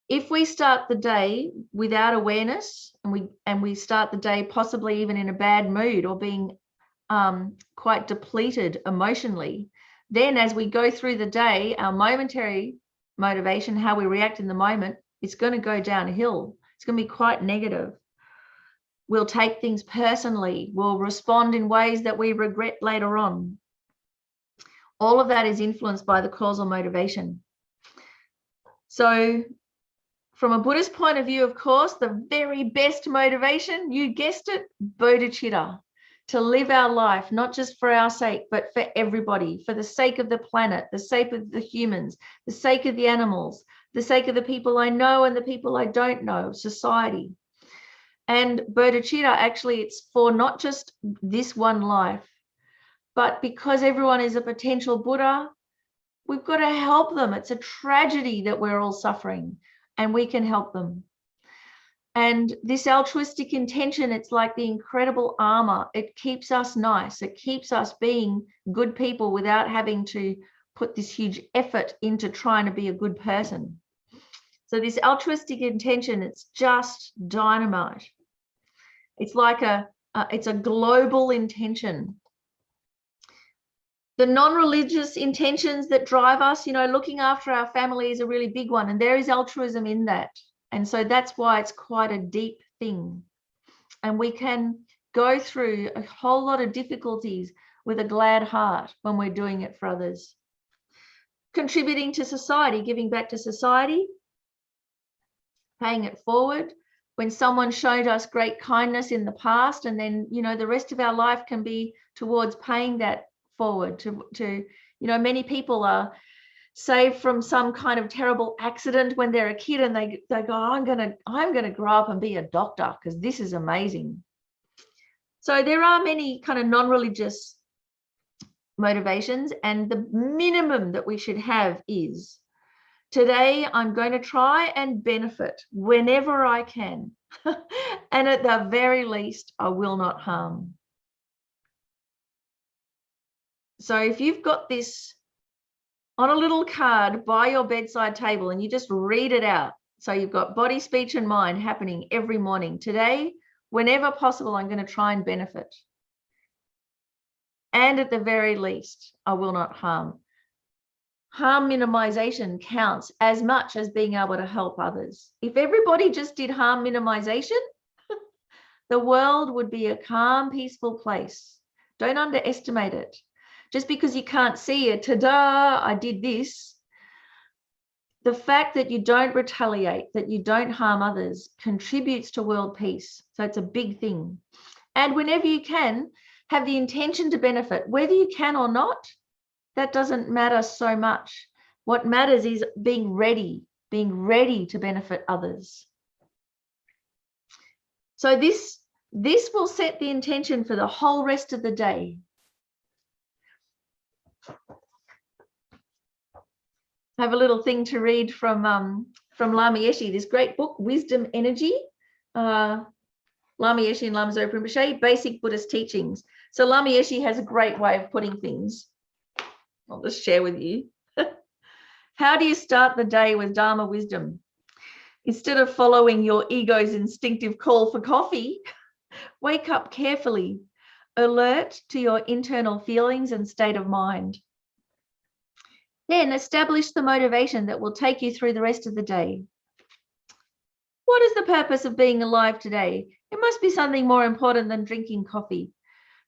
A: If we start the day without awareness and we start the day possibly even in a bad mood or being quite depleted emotionally, then as we go through the day, our momentary motivation, how we react in the moment, is going to go downhill. It's going to be quite negative. We'll take things personally. We'll respond in ways that we regret later on. All of that is influenced by the causal motivation. So from a Buddhist point of view, of course, the very best motivation, you guessed it, bodhicitta. To live our life, not just for our sake, but for everybody, for the sake of the planet, the sake of the humans, the sake of the animals, the sake of the people I know and the people I don't know, society. And bodhicitta, actually, it's for not just this one life, but because everyone is a potential Buddha, we've got to help them. It's a tragedy that we're all suffering, and we can help them. And this altruistic intention, it's like the incredible armor. It keeps us nice. It keeps us being good people without having to put this huge effort into trying to be a good person. So this altruistic intention, it's just dynamite. It's like it's a global intention. The non-religious intentions that drive us, you know, looking after our family is a really big one. And there is altruism in that. And so that's why it's quite a deep thing. And we can go through a whole lot of difficulties with a glad heart when we're doing it for others. Contributing to society, giving back to society, paying it forward. When someone showed us great kindness in the past, and then, you know, the rest of our life can be towards paying that forward to you know, many people are saved from some kind of terrible accident when they're a kid, and they go, I'm gonna grow up and be a doctor because this is amazing. So there are many kind of non-religious motivations, and the minimum that we should have is, today I'm going to try and benefit whenever I can, and at the very least I will not harm. So if you've got this on a little card by your bedside table and you just read it out. So you've got body, speech, and mind happening every morning. Today, whenever possible, I'm going to try and benefit. And at the very least, I will not harm. Harm minimization counts as much as being able to help others. If everybody just did harm minimization, the world would be a calm, peaceful place. Don't underestimate it. Just because you can't see it, ta-da, I did this. The fact that you don't retaliate, that you don't harm others, contributes to world peace. So it's a big thing. And whenever you can, have the intention to benefit, whether you can or not, that doesn't matter so much. What matters is being ready to benefit others. So this will set the intention for the whole rest of the day. I have a little thing to read from Lama Yeshe, this great book, Wisdom Energy, Lama Yeshe and Lama Zopa Rinpoche, Basic Buddhist Teachings. So Lama Yeshe has a great way of putting things. I'll just share with you. How do you start the day with Dharma wisdom? Instead of following your ego's instinctive call for coffee, wake up carefully. alert to your internal feelings and state of mind. Then establish the motivation that will take you through the rest of the day. What is the purpose of being alive today? It must be something more important than drinking coffee.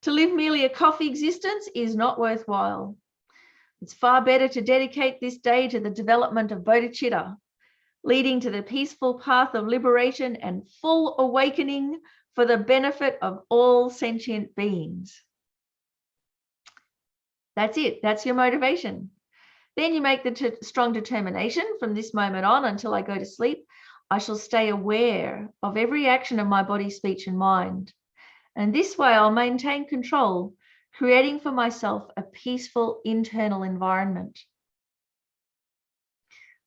A: To live merely a coffee existence is not worthwhile. It's far better to dedicate this day to the development of bodhicitta, leading to the peaceful path of liberation and full awakening for the benefit of all sentient beings. That's it. That's your motivation. Then you make the strong determination from this moment on until I go to sleep. I shall stay aware of every action of my body, speech, and mind. And this way I'll maintain control, creating for myself a peaceful internal environment.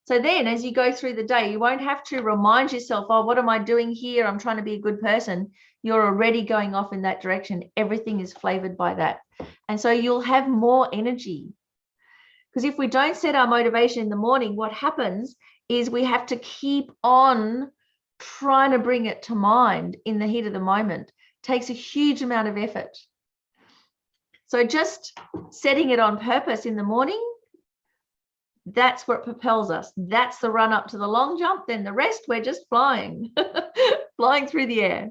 A: So then as you go through the day, you won't have to remind yourself, oh, what am I doing here? I'm trying to be a good person. You're already going off in that direction. Everything is flavored by that. And so you'll have more energy. Because if we don't set our motivation in the morning, what happens is we have to keep on trying to bring it to mind in the heat of the moment. It takes a huge amount of effort. So just setting it on purpose in the morning, that's what propels us. That's the run up to the long jump. Then the rest, we're just flying, flying through the air.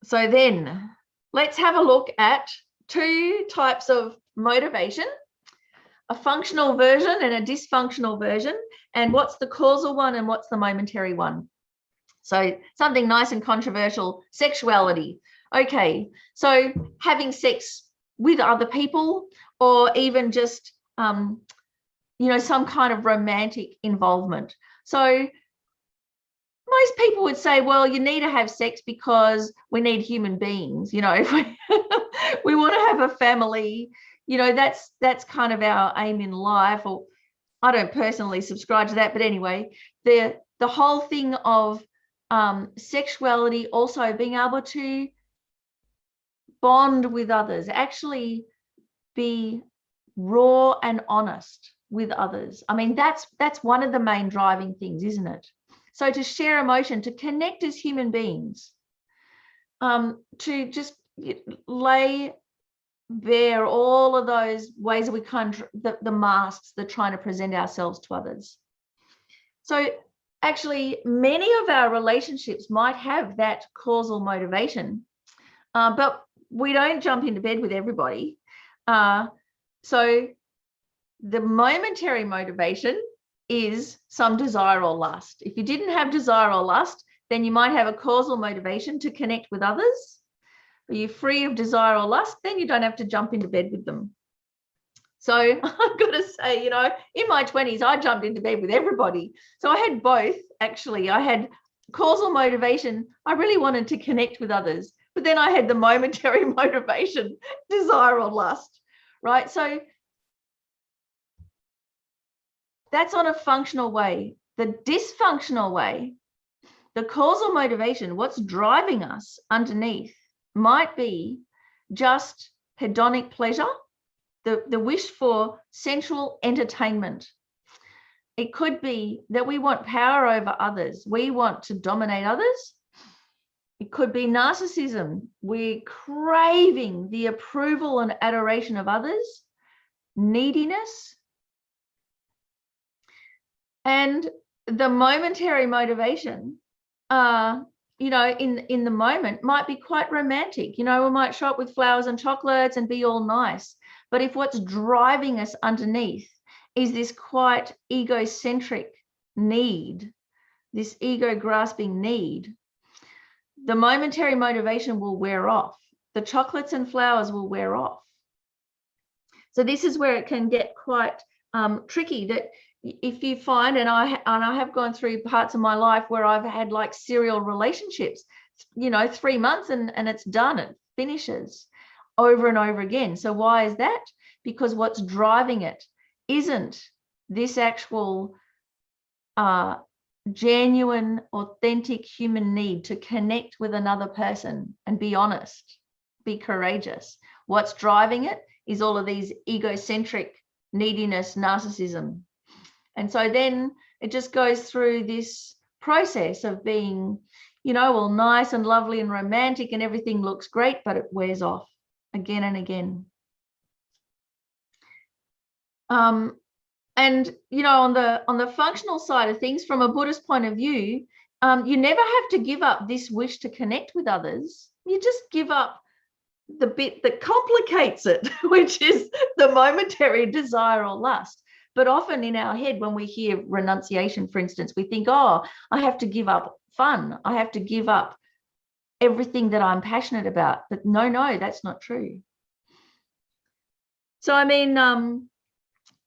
A: So then let's have a look at two types of motivation, a functional version and a dysfunctional version, and what's the causal one and what's the momentary one. So something nice and controversial, sexuality. Okay, so having sex with other people, or even just, some kind of romantic involvement. So most people would say, well, you need to have sex because we need human beings. If we want to have a family, that's kind of our aim in life. Or I don't personally subscribe to that, but anyway, the whole thing of sexuality, also being able to bond with others, actually be raw and honest with others. I mean, that's one of the main driving things, isn't it? So to share emotion, to connect as human beings, to just lay bare all of those ways that we the masks that trying to present ourselves to others. So actually, many of our relationships might have that causal motivation, but we don't jump into bed with everybody. So the momentary motivation is some desire or lust. If you didn't have desire or lust, then you might have a causal motivation to connect with others. But you're free of desire or lust, then you don't have to jump into bed with them. So I've got to say, in my 20s, I jumped into bed with everybody. So I had both, actually. I had causal motivation. I really wanted to connect with others. But then I had the momentary motivation, desire or lust, right? So that's on a functional way. The dysfunctional way, the causal motivation, what's driving us underneath might be just hedonic pleasure, the wish for sensual entertainment. It could be that we want power over others. We want to dominate others. It could be narcissism. We're craving the approval and adoration of others, neediness. And the momentary motivation, in the moment might be quite romantic. We might show up with flowers and chocolates and be all nice. But if what's driving us underneath is this quite egocentric need, this ego grasping need, the momentary motivation will wear off. The chocolates and flowers will wear off. So this is where it can get quite tricky, that if you find, and I have gone through parts of my life where I've had like serial relationships, 3 months and it's done, it finishes over and over again. So why is that? Because what's driving it isn't this actual genuine, authentic human need to connect with another person and be honest, be courageous. What's driving it is all of these egocentric neediness, narcissism. And so then it just goes through this process of being, you know, all nice and lovely and romantic and everything looks great, but it wears off again and again. And, you know, on the functional side of things, from a Buddhist point of view, you never have to give up this wish to connect with others. You just give up the bit that complicates it, which is the momentary desire or lust. But often in our head, when we hear renunciation, for instance, we think, oh, I have to give up fun. I have to give up everything that I'm passionate about. But no, that's not true. So, I mean,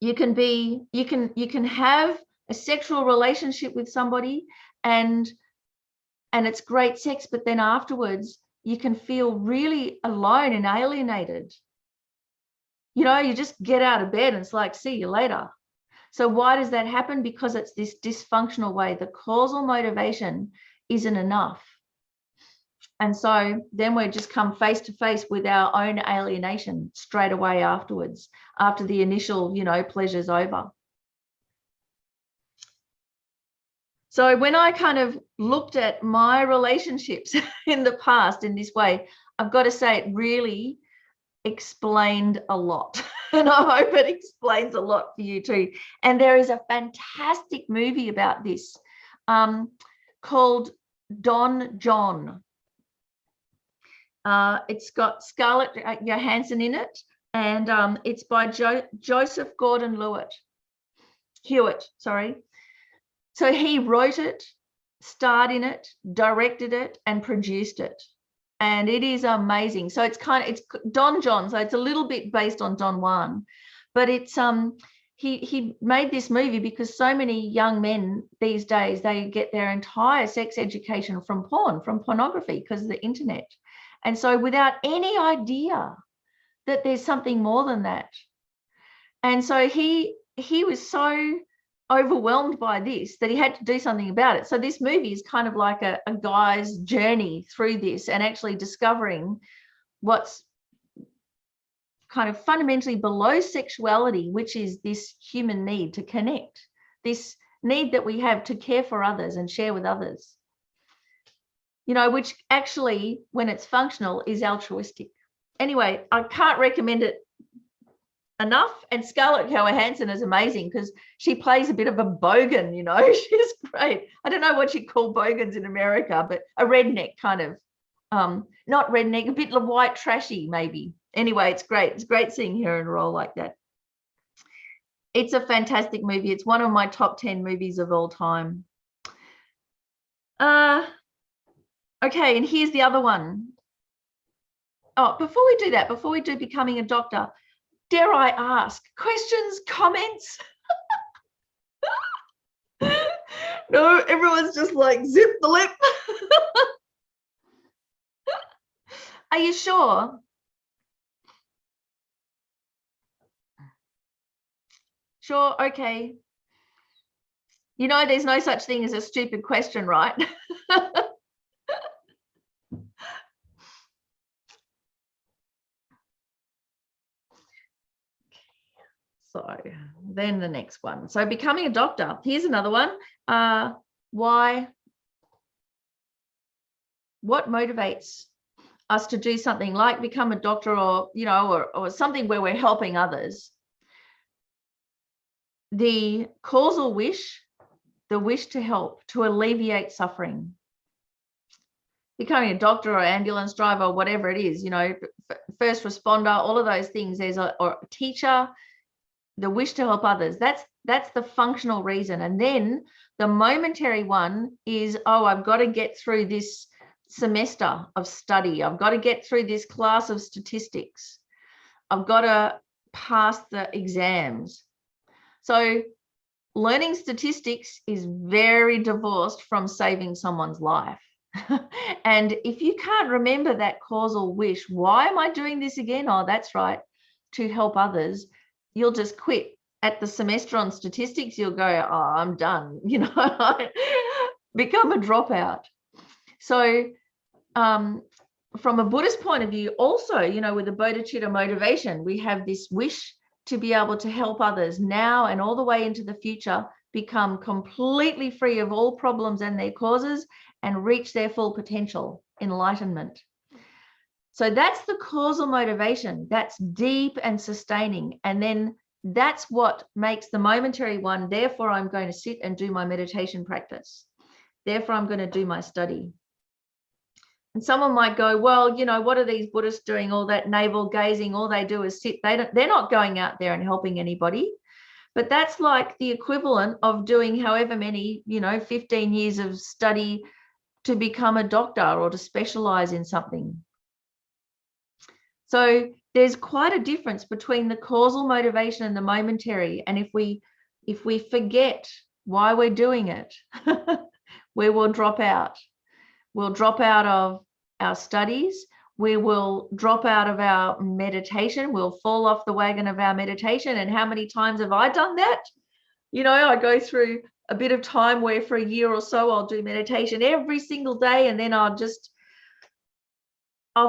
A: you can have a sexual relationship with somebody and it's great sex, but then afterwards you can feel really alone and alienated. You know, you just get out of bed and it's like, see you later. So why does that happen? Because it's this dysfunctional way. The causal motivation isn't enough. And so then we just come face to face with our own alienation straight away afterwards, after the initial, you know, pleasure's over. So when I kind of looked at my relationships in the past in this way, I've got to say it really explained a lot. And I hope it explains a lot for you too. And there is a fantastic movie about this called Don John. It's got Scarlett Johansson in it, and it's by Joseph Gordon-Levitt. Sorry. So he wrote it, starred in it, directed it, and produced it, and it is amazing. So it's Don John, so it's a little bit based on Don Juan, but it's he made this movie because so many young men these days, they get their entire sex education from pornography, because of the internet. And so without any idea that there's something more than that. And so he was so overwhelmed by this that he had to do something about it. So this movie is kind of like a guy's journey through this and actually discovering what's kind of fundamentally below sexuality, which is this human need to connect, this need that we have to care for others and share with others. You know, which actually, when it's functional, is altruistic. Anyway, I can't recommend it enough. And Scarlett Johansson is amazing because she plays a bit of a bogan, you know. She's great. I don't know what you call bogans in America, but a redneck kind of, not redneck, a bit of white trashy maybe. Anyway, it's great. It's great seeing her in a role like that. It's a fantastic movie. It's one of my top 10 movies of all time. Okay, and here's the other one. Oh, before we do that, before we do becoming a doctor, dare I ask, questions, comments? No, everyone's just like, zip the lip. Are you sure? Sure, okay. You know, there's no such thing as a stupid question, right? So then the next one. So becoming a doctor. Here's another one. What motivates us to do something like become a doctor, or, you know, or something where we're helping others? The causal wish, the wish to help, to alleviate suffering. Becoming a doctor or ambulance driver or whatever it is, you know, first responder, all of those things. There's a teacher, the wish to help others. That's the functional reason. And then the momentary one is, oh, I've got to get through this semester of study. I've got to get through this class of statistics. I've got to pass the exams. So learning statistics is very divorced from saving someone's life. And if you can't remember that causal wish, why am I doing this again? Oh, that's right, to help others. You'll just quit at the semester on statistics. You'll go, oh, I'm done, you know, become a dropout. So from a Buddhist point of view, also, you know, with the bodhicitta motivation, we have this wish to be able to help others now and all the way into the future, become completely free of all problems and their causes and reach their full potential, enlightenment. So that's the causal motivation. That's deep and sustaining. And then that's what makes the momentary one. Therefore, I'm going to sit and do my meditation practice. Therefore, I'm going to do my study. And someone might go, well, you know, what are these Buddhists doing? All that navel gazing, all they do is sit. They're not going out there and helping anybody. But that's like the equivalent of doing however many, 15 years of study to become a doctor or to specialize in something. So there's quite a difference between the causal motivation and the momentary. And if we forget why we're doing it, we will drop out. We'll drop out of our studies. We will drop out of our meditation. We'll fall off the wagon of our meditation. And how many times have I done that? I go through a bit of time where for a year or so, I'll do meditation every single day. And then I'll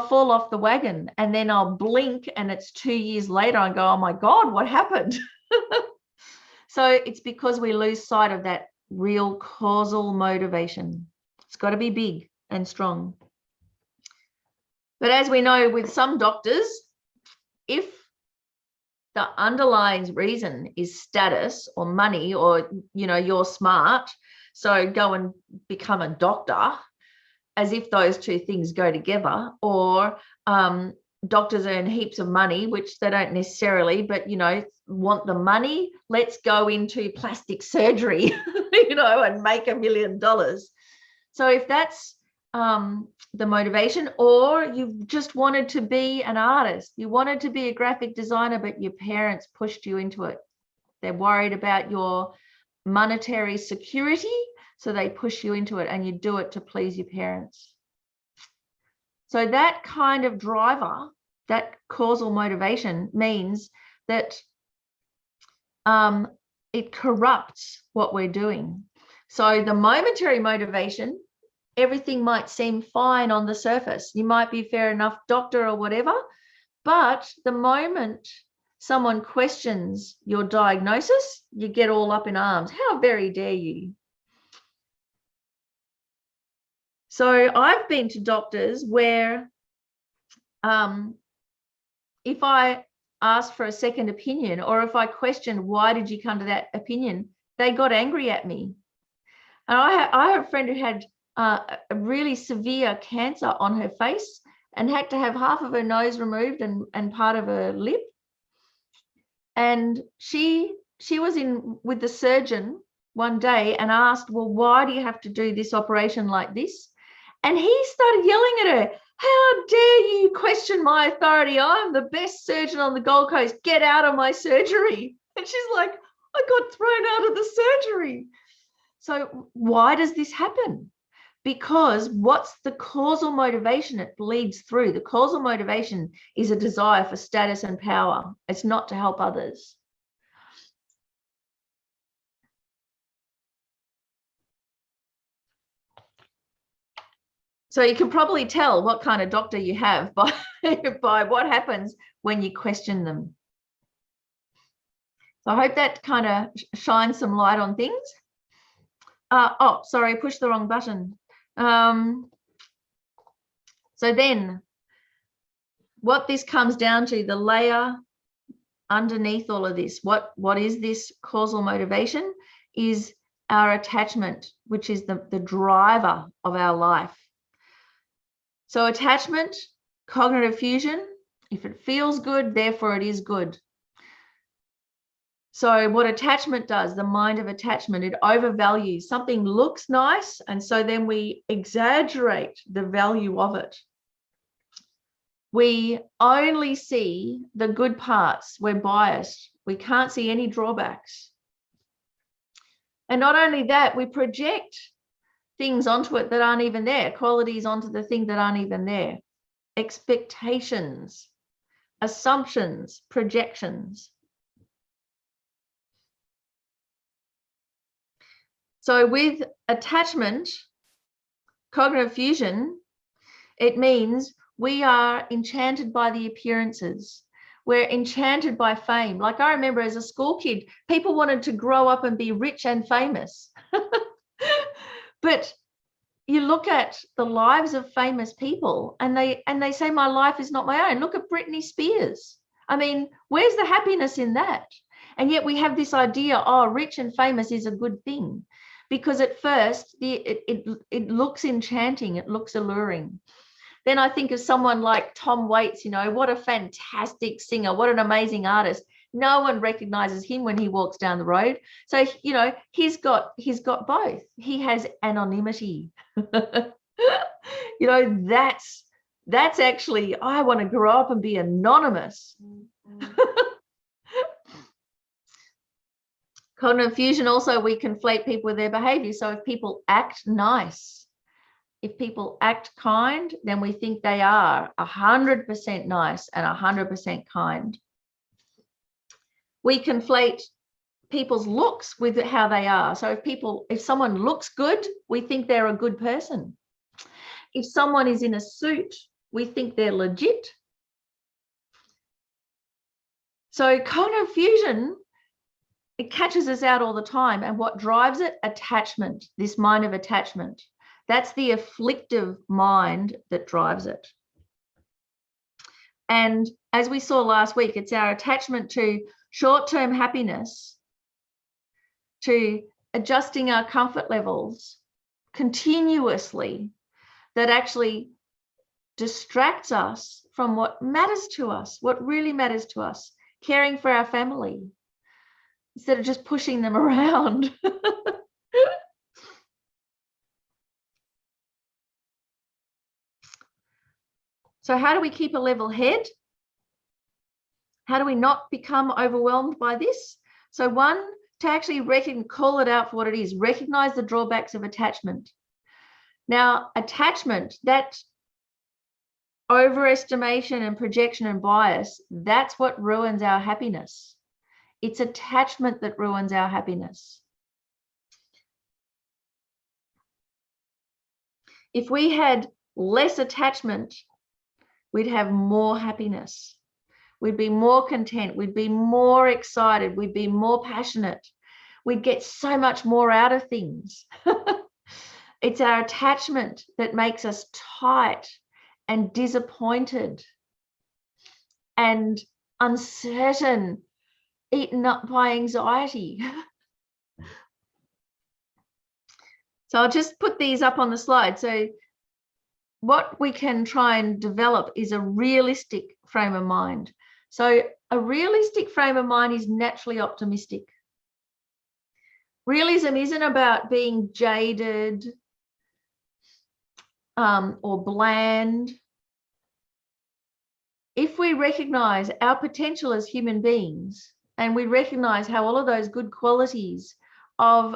A: fall off the wagon, and then I'll blink and it's 2 years later and go, oh my God, what happened? So it's because we lose sight of that real causal motivation. It's got to be big and strong. But as we know with some doctors, if the underlying reason is status or money or, you're smart, so go and become a doctor, as if those two things go together, or doctors earn heaps of money, which they don't necessarily, but, want the money, let's go into plastic surgery, and make $1 million. So if that's the motivation, or you just wanted to be an artist, you wanted to be a graphic designer, but your parents pushed you into it. They're worried about your monetary security, so they push you into it and you do it to please your parents. So that kind of driver, that causal motivation, means that it corrupts what we're doing. So the momentary motivation, everything might seem fine on the surface. You might be fair enough doctor or whatever, but the moment someone questions your diagnosis, you get all up in arms. How very dare you? So I've been to doctors where if I asked for a second opinion, or if I questioned why did you come to that opinion, they got angry at me. And I have a friend who had a really severe cancer on her face and had to have half of her nose removed and part of her lip. And she was in with the surgeon one day and asked, well, why do you have to do this operation like this? And he started yelling at her, how dare you question my authority? I'm the best surgeon on the Gold Coast. Get out of my surgery. And she's like, I got thrown out of the surgery. So why does this happen? Because what's the causal motivation? It bleeds through. The causal motivation is a desire for status and power. It's not to help others. So you can probably tell what kind of doctor you have by what happens when you question them. So I hope that kind of shines some light on things. Oh, sorry, I pushed the wrong button. So then what this comes down to, the layer underneath all of this, what is this causal motivation, is our attachment, which is the driver of our life. So attachment, cognitive fusion, if it feels good, therefore it is good. So what attachment does, the mind of attachment, it overvalues. Something looks nice, and so then we exaggerate the value of it. We only see the good parts. We're biased. We can't see any drawbacks. And not only that, we project things onto it that aren't even there, qualities onto the thing that aren't even there. Expectations, assumptions, projections. So with attachment, cognitive fusion, it means we are enchanted by the appearances. We're enchanted by fame. Like I remember as a school kid, people wanted to grow up and be rich and famous. But you look at the lives of famous people and they say, my life is not my own. Look at Britney Spears. I mean, where's the happiness in that? And yet we have this idea, oh, rich and famous is a good thing. Because at first it looks enchanting, it looks alluring. Then I think of someone like Tom Waits, you know, what a fantastic singer, what an amazing artist. No one recognizes him when he walks down the road. So, you know, he's got both. He has anonymity. You know, that's actually, I want to grow up and be anonymous. Cognitive fusion also, we conflate people with their behavior. So if people act nice, if people act kind, then we think they are 100% nice and 100% kind. We conflate people's looks with how they are. So if someone looks good, we think they're a good person. If someone is in a suit, we think they're legit. So cognitive fusion, it catches us out all the time. And what drives it? Attachment, this mind of attachment. That's the afflictive mind that drives it. And as we saw last week, it's our attachment to short-term happiness, to adjusting our comfort levels continuously, that actually distracts us from what matters to us, what really matters to us, caring for our family, instead of just pushing them around. So how do we keep a level head? How do we not become overwhelmed by this? So one, to actually call it out for what it is, recognize the drawbacks of attachment. Now, attachment, that overestimation and projection and bias, that's what ruins our happiness. It's attachment that ruins our happiness. If we had less attachment, we'd have more happiness. We'd be more content. We'd be more excited. We'd be more passionate. We'd get so much more out of things. It's our attachment that makes us tight and disappointed and uncertain, eaten up by anxiety. So I'll just put these up on the slide. So what we can try and develop is a realistic frame of mind. So a realistic frame of mind is naturally optimistic. Realism isn't about being jaded or bland. If we recognize our potential as human beings, and we recognize how all of those good qualities of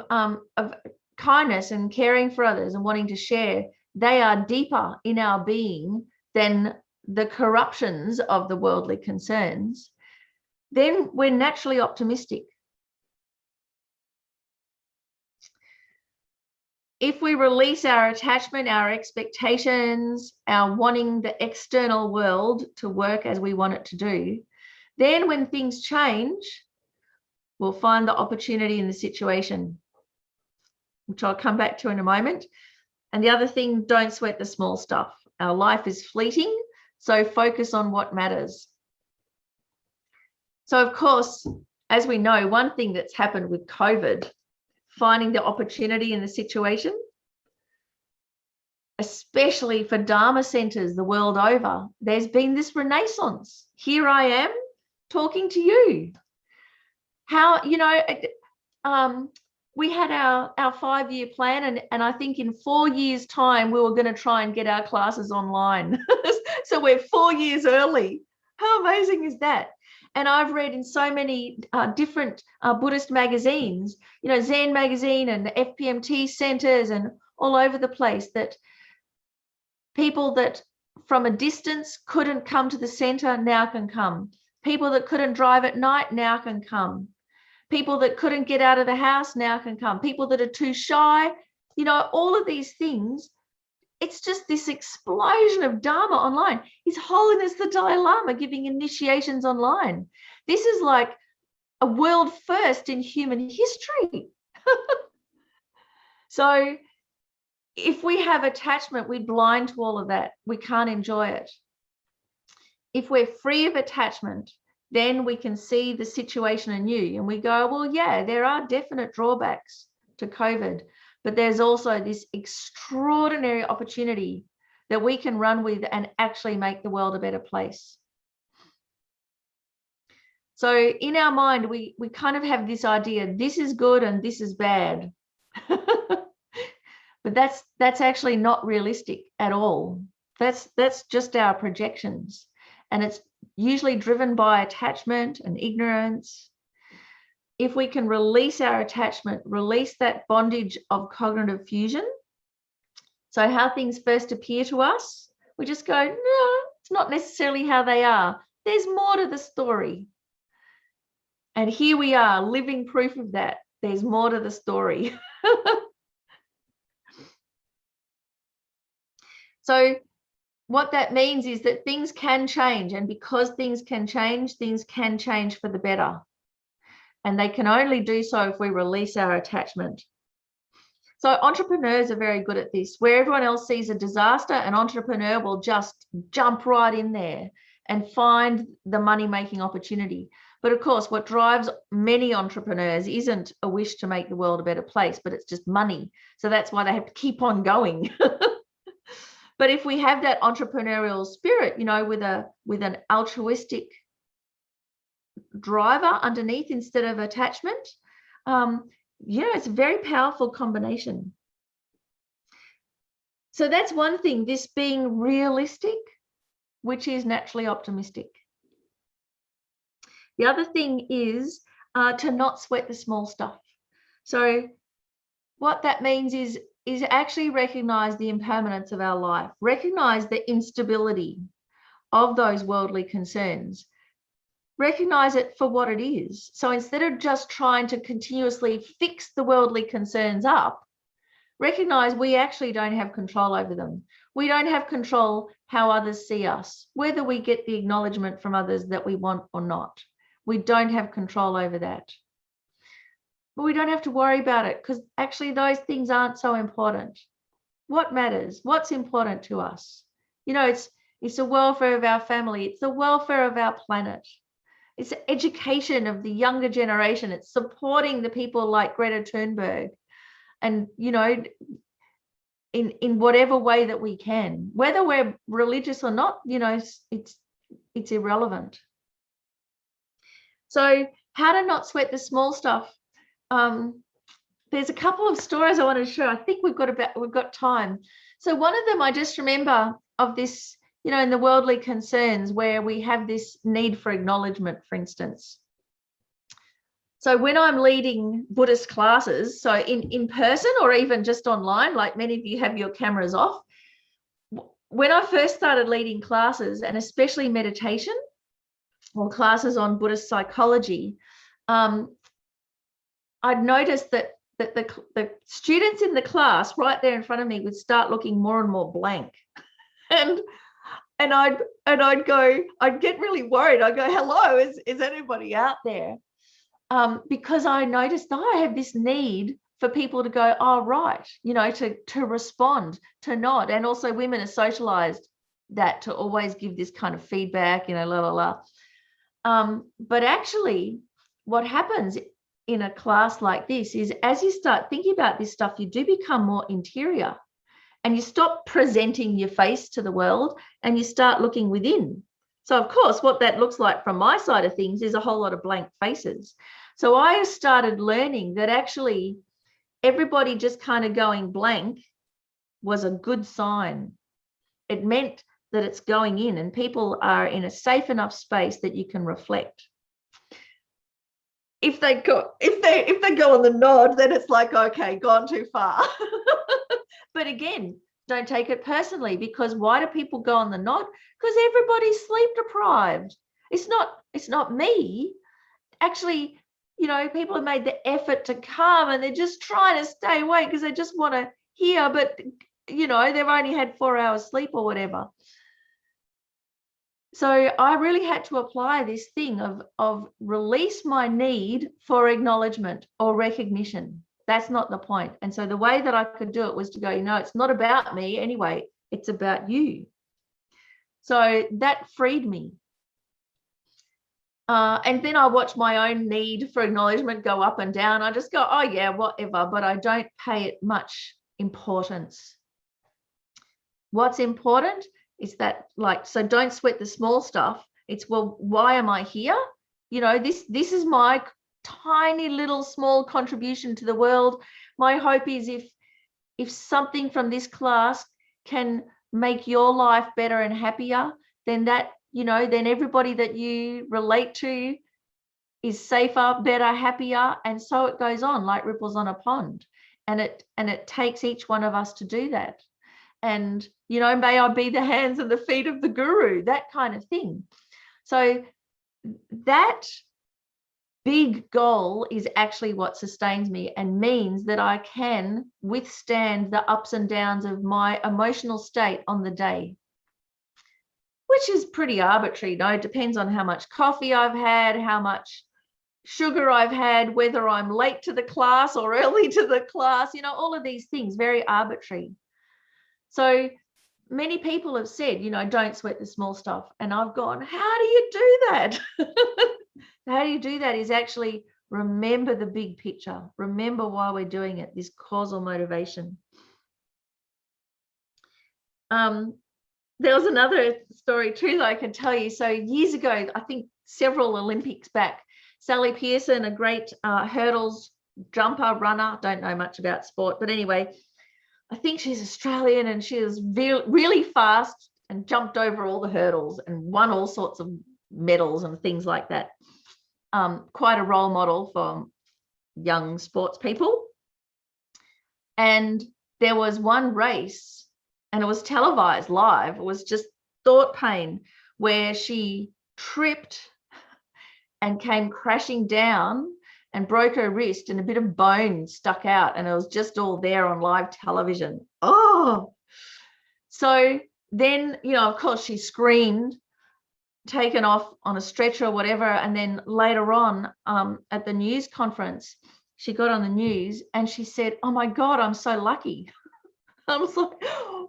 A: kindness and caring for others and wanting to share, they are deeper in our being than the corruptions of the worldly concerns, then we're naturally optimistic. If we release our attachment, our expectations, our wanting the external world to work as we want it to do, then when things change, we'll find the opportunity in the situation, which I'll come back to in a moment. And the other thing, don't sweat the small stuff. Our life is fleeting, so focus on what matters. So, of course, as we know, one thing that's happened with COVID, finding the opportunity in the situation, especially for Dharma centers the world over, there's been this renaissance. Here I am talking to you. How, you know, we had our 5-year plan, and I think in 4 years' time, we were going to try and get our classes online. So we're 4 years early. How amazing is that? And I've read in so many different Buddhist magazines, you know, Zen magazine and the FPMT centers and all over the place, that people that from a distance couldn't come to the center now can come. People that couldn't drive at night now can come. People that couldn't get out of the house now can come. People that are too shy, you know, all of these things, it's just this explosion of Dharma online. His Holiness the Dalai Lama giving initiations online. This is like a world first in human history. So if we have attachment, we're blind to all of that. We can't enjoy it. If we're free of attachment, then we can see the situation anew and we go, well, yeah, there are definite drawbacks to COVID, but there's also this extraordinary opportunity that we can run with and actually make the world a better place. So in our mind, we kind of have this idea, this is good and this is bad. But that's actually not realistic at all. That's just our projections. And it's usually driven by attachment and ignorance. If we can release our attachment, release that bondage of cognitive fusion. So how things first appear to us, we just go, no, it's not necessarily how they are. There's more to the story. And here we are, living proof of that. There's more to the story. So what that means is that things can change. And because things can change for the better. And they can only do so if we release our attachment. So entrepreneurs are very good at this. Where everyone else sees a disaster, an entrepreneur will just jump right in there and find the money-making opportunity. But of course, what drives many entrepreneurs isn't a wish to make the world a better place, but it's just money. So that's why they have to keep on going. But if we have that entrepreneurial spirit, you know, with an altruistic driver underneath instead of attachment, it's a very powerful combination. So that's one thing, this being realistic, which is naturally optimistic. The other thing is to not sweat the small stuff. So what that means is actually recognize the impermanence of our life, recognize the instability of those worldly concerns, recognize it for what it is. So instead of just trying to continuously fix the worldly concerns up, recognize we actually don't have control over them. We don't have control how others see us, whether we get the acknowledgement from others that we want or not. We don't have control over that. But we don't have to worry about it because actually those things aren't so important. What matters? What's important to us? You know, it's the welfare of our family. It's the welfare of our planet. It's the education of the younger generation. It's supporting the people like Greta Thunberg and, you know, in whatever way that we can. Whether we're religious or not, you know, it's irrelevant. So how to not sweat the small stuff. There's a couple of stories I want to share. I think we've got time. So one of them I just remember of this, you know, in the worldly concerns where we have this need for acknowledgement, for instance. So when I'm leading Buddhist classes, so in person or even just online, like many of you have your cameras off, when I first started leading classes and especially meditation or classes on Buddhist psychology, I'd noticed that the students in the class right there in front of me would start looking more and more blank. And I'd get really worried. I'd go, hello, is anybody out there? Because I noticed I have this need for people to go, oh, right, you know, to respond, to nod. And also women are socialized that to always give this kind of feedback, you know, la, la, la. But actually what happens in a class like this is as you start thinking about this stuff, you do become more interior and you stop presenting your face to the world and you start looking within. So of course, what that looks like from my side of things is a whole lot of blank faces. So I started learning that actually everybody just kind of going blank was a good sign. It meant that it's going in and people are in a safe enough space that you can reflect. If they go on the nod, then it's like, okay, gone too far. But again, don't take it personally, because why do people go on the nod? Because everybody's sleep deprived. It's not me. Actually, you know, people have made the effort to come and they're just trying to stay awake because they just want to hear. But you know, they've only had 4 hours sleep or whatever. So I really had to apply this thing of release my need for acknowledgement or recognition. That's not the point. And so the way that I could do it was to go, you know, it's not about me anyway, it's about you. So that freed me. And then I watch my own need for acknowledgement go up and down. I just go, oh yeah, whatever, but I don't pay it much importance. What's important is that, like, so don't sweat the small stuff. It's, well, why am I here? You know, this is my tiny little small contribution to the world. My hope is if something from this class can make your life better and happier, then that, you know, then everybody that you relate to is safer, better, happier, and so it goes on like ripples on a pond. And it takes each one of us to do that. And, you know, may I be the hands and the feet of the guru, that kind of thing. So that big goal is actually what sustains me and means that I can withstand the ups and downs of my emotional state on the day, which is pretty arbitrary. No, it depends on how much coffee I've had, how much sugar I've had, whether I'm late to the class or early to the class, you know, all of these things, very arbitrary. So many people have said, you know, don't sweat the small stuff. And I've gone, how do you do that? How do you do that is actually remember the big picture. Remember why we're doing it, this causal motivation. There was another story too that I can tell you. So years ago, I think several Olympics back, Sally Pearson, a great hurdles jumper, runner, don't know much about sport, but anyway, I think she's Australian, and she was really fast and jumped over all the hurdles and won all sorts of medals and things like that. Quite a role model for young sports people. And there was one race, and it was televised live. It was just thought pain, where she tripped and came crashing down and broke her wrist, and a bit of bone stuck out, and it was just all there on live television. Oh, so then, you know, of course she screamed, taken off on a stretcher or whatever. And then later on at the news conference, she got on the news and she said, oh my God, I'm so lucky. I was like,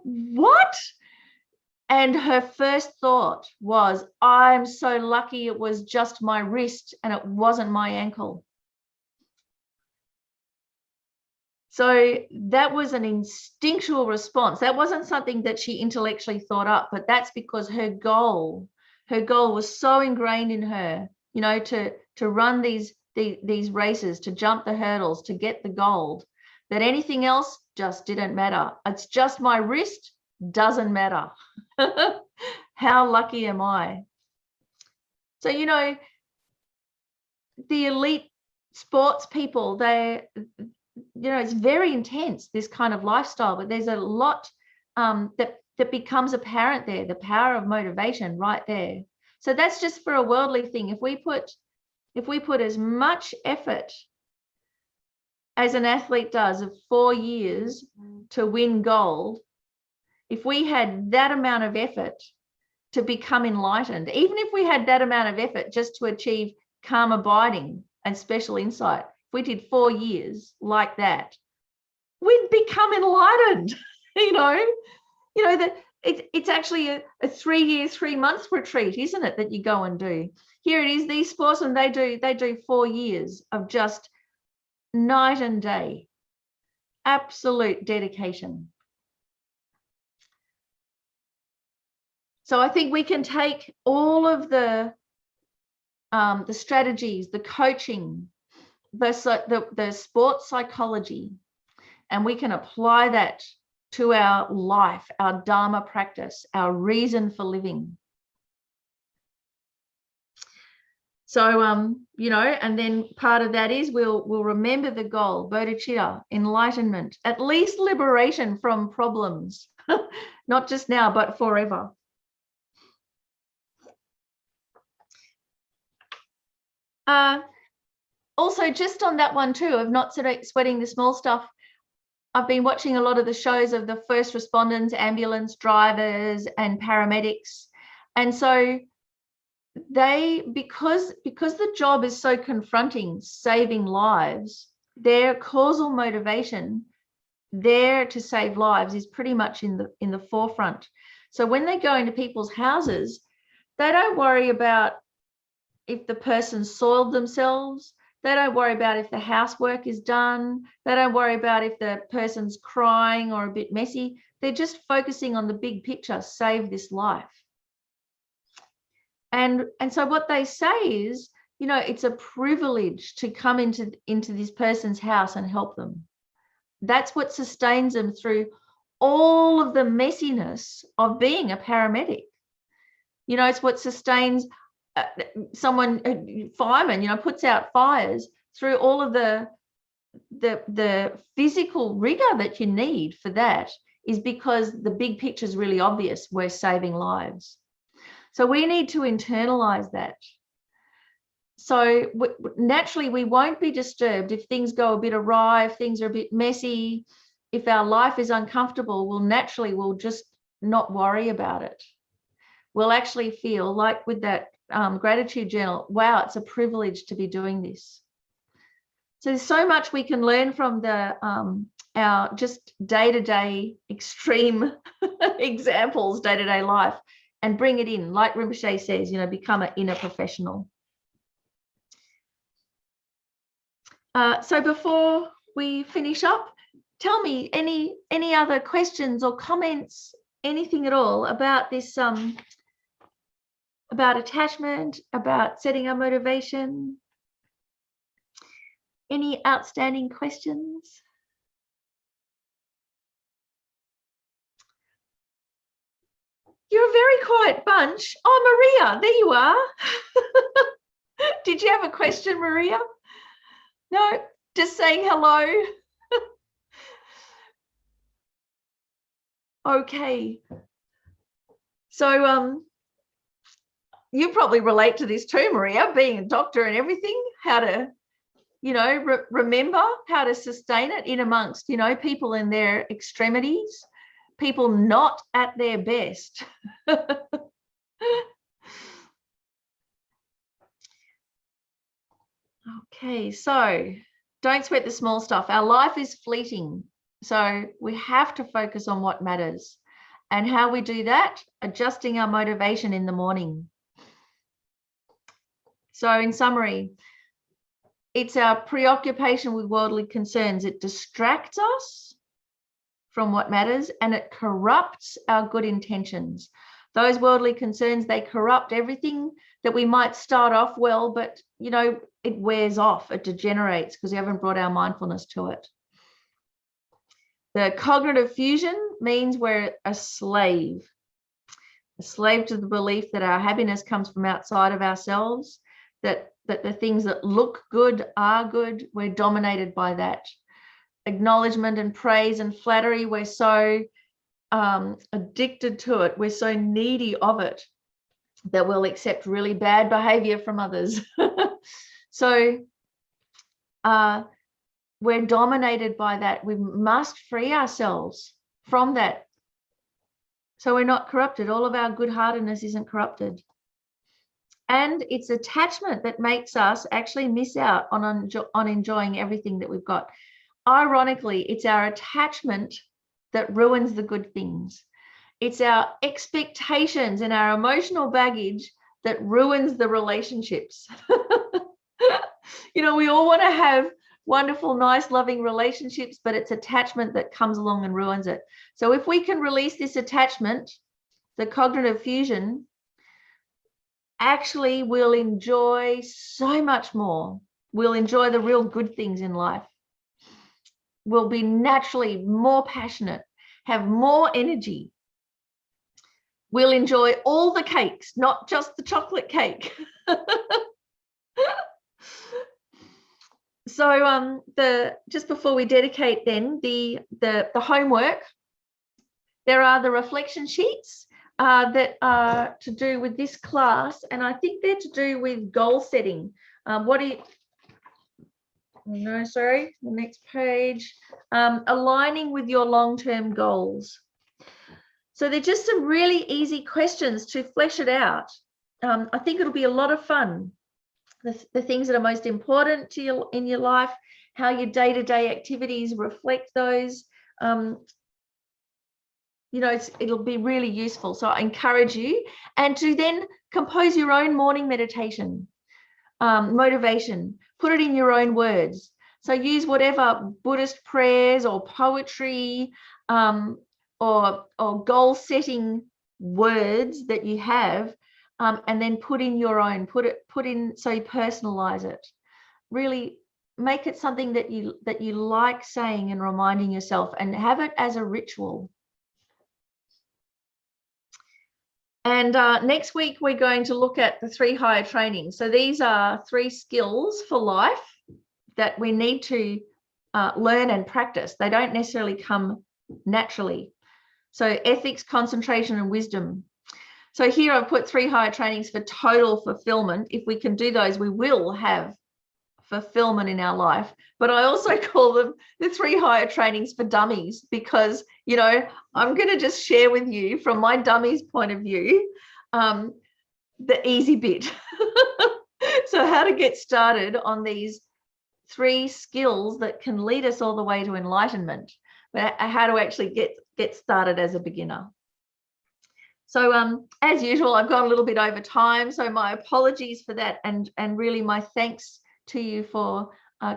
A: what? And her first thought was, I'm so lucky it was just my wrist and it wasn't my ankle. So that was an instinctual response. That wasn't something that she intellectually thought up, but that's because her goal was so ingrained in her, you know, to run these races, to jump the hurdles, to get the gold, that anything else just didn't matter. It's just my wrist, doesn't matter. How lucky am I? So, you know, the elite sports people, you know, it's very intense, this kind of lifestyle, but there's a lot that becomes apparent there, the power of motivation right there. So that's just for a worldly thing. If we put as much effort as an athlete does of 4 years to win gold, if we had that amount of effort to become enlightened, even if we had that amount of effort just to achieve calm abiding and special insight, we did 4 years like that, we'd become enlightened. You know that it's actually a 3 year, 3 months retreat, isn't it, that you go and do. Here it is, these sportsmen, they do 4 years of just night and day, absolute dedication. So I think we can take all of the strategies, the coaching, the sports psychology, and we can apply that to our life, our Dharma practice, our reason for living. So, you know, and then part of that is we'll remember the goal, bodhicitta, enlightenment, at least liberation from problems, not just now, but forever. Also, just on that one too, of not sweating the small stuff, I've been watching a lot of the shows of the first responders, ambulance drivers, and paramedics. And so because the job is so confronting, saving lives, their causal motivation there to save lives is pretty much in the forefront. So when they go into people's houses, they don't worry about if the person soiled themselves. They don't worry about if the housework is done. They don't worry about if the person's crying or a bit messy. They're just focusing on the big picture, save this life. And so what they say is, you know, it's a privilege to come into this person's house and help them. That's what sustains them through all of the messiness of being a paramedic. You know, it's what sustains fireman, you know, puts out fires through all of the physical rigor that you need for that, is because the big picture is really obvious. We're saving lives. So we need to internalize that. So naturally, we won't be disturbed if things go a bit awry, if things are a bit messy, if our life is uncomfortable. We'll just not worry about it. We'll actually feel like with that gratitude journal, wow, it's a privilege to be doing this. So there's so much we can learn from our just day-to-day extreme examples, day-to-day life, and bring it in, like Rinpoche says, you know, become an inner professional. So before we finish up, tell me any other questions or comments, anything at all about this, about attachment, about setting our motivation. Any outstanding questions? You're a very quiet bunch. Oh, Maria, there you are. Did you have a question, Maria? No, just saying hello. Okay. So you probably relate to this too, Maria, being a doctor and everything, how to, you know, remember how to sustain it in amongst, you know, people in their extremities, people not at their best. Okay, so don't sweat the small stuff. Our life is fleeting, so we have to focus on what matters. And how we do that, adjusting our motivation in the morning. So in summary, it's our preoccupation with worldly concerns. It distracts us from what matters, and it corrupts our good intentions. Those worldly concerns, they corrupt everything that we might start off well, but, you know, it wears off, it degenerates because we haven't brought our mindfulness to it. The cognitive fusion means we're a slave to the belief that our happiness comes from outside of ourselves, that the things that look good are good. We're dominated by that. Acknowledgement and praise and flattery, we're so addicted to it. We're so needy of it that we'll accept really bad behavior from others. So we're dominated by that. We must free ourselves from that, so we're not corrupted. All of our good-heartedness isn't corrupted. And it's attachment that makes us actually miss out on enjoying everything that we've got. Ironically, it's our attachment that ruins the good things. It's our expectations and our emotional baggage that ruins the relationships. You know, we all want to have wonderful, nice, loving relationships, but it's attachment that comes along and ruins it. So if we can release this attachment, the cognitive fusion, actually we'll enjoy so much more. We'll enjoy the real good things in life. We'll be naturally more passionate, have more energy. We'll enjoy all the cakes, not just the chocolate cake. So just before we dedicate then the homework, there are the reflection sheets that are to do with this class, and I think they're to do with goal setting. No, sorry, the next page. Aligning with your long-term goals. So they're just some really easy questions to flesh it out. I think it'll be a lot of fun. The things that are most important to you in your life, how your day-to-day activities reflect those. You know, it'll be really useful. So I encourage you, and to then compose your own morning meditation, motivation, put it in your own words. So use whatever Buddhist prayers or poetry or goal setting words that you have, and then put in your own, put in, so you personalize it. Really make it something that you like saying and reminding yourself, and have it as a ritual. And next week, we're going to look at the 3 higher trainings. So these are 3 skills for life that we need to learn and practice. They don't necessarily come naturally. So ethics, concentration, and wisdom. So here I've put 3 higher trainings for total fulfillment. If we can do those, we will have fulfillment in our life. But I also call them the 3 higher trainings for dummies, because, you know, I'm going to just share with you from my dummies point of view, the easy bit. So how to get started on these 3 skills that can lead us all the way to enlightenment, but how to actually get started as a beginner. So as usual, I've gone a little bit over time, so my apologies for that, and really my thanks to you for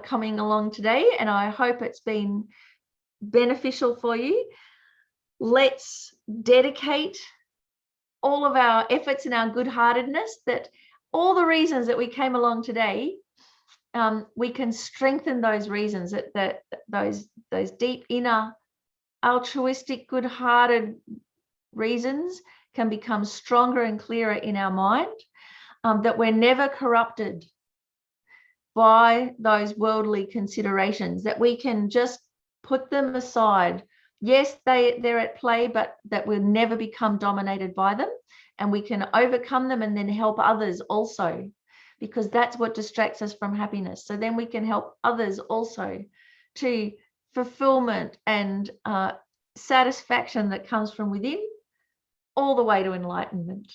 A: coming along today, and I hope it's been beneficial for you. Let's dedicate all of our efforts and our good-heartedness, that all the reasons that we came along today, we can strengthen those reasons, that those deep inner altruistic, good-hearted reasons can become stronger and clearer in our mind, that we're never corrupted by those worldly considerations, that we can just put them aside. Yes, they're at play, but that we'll never become dominated by them, and we can overcome them and then help others also, because that's what distracts us from happiness. So then we can help others also to fulfillment and satisfaction that comes from within, all the way to enlightenment.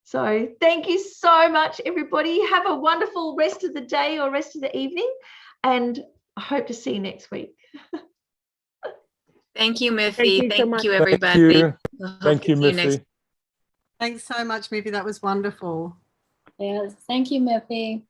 A: So thank you so much, everybody. Have a wonderful rest of the day or rest of the evening, and I hope to see you next week.
D: Thank you, Miffy.
B: Thank you so much.
D: Thank you, everybody.
E: Thank you, Miffy.
F: Thanks so much, Miffy. That was wonderful.
C: Yes, thank you, Miffy.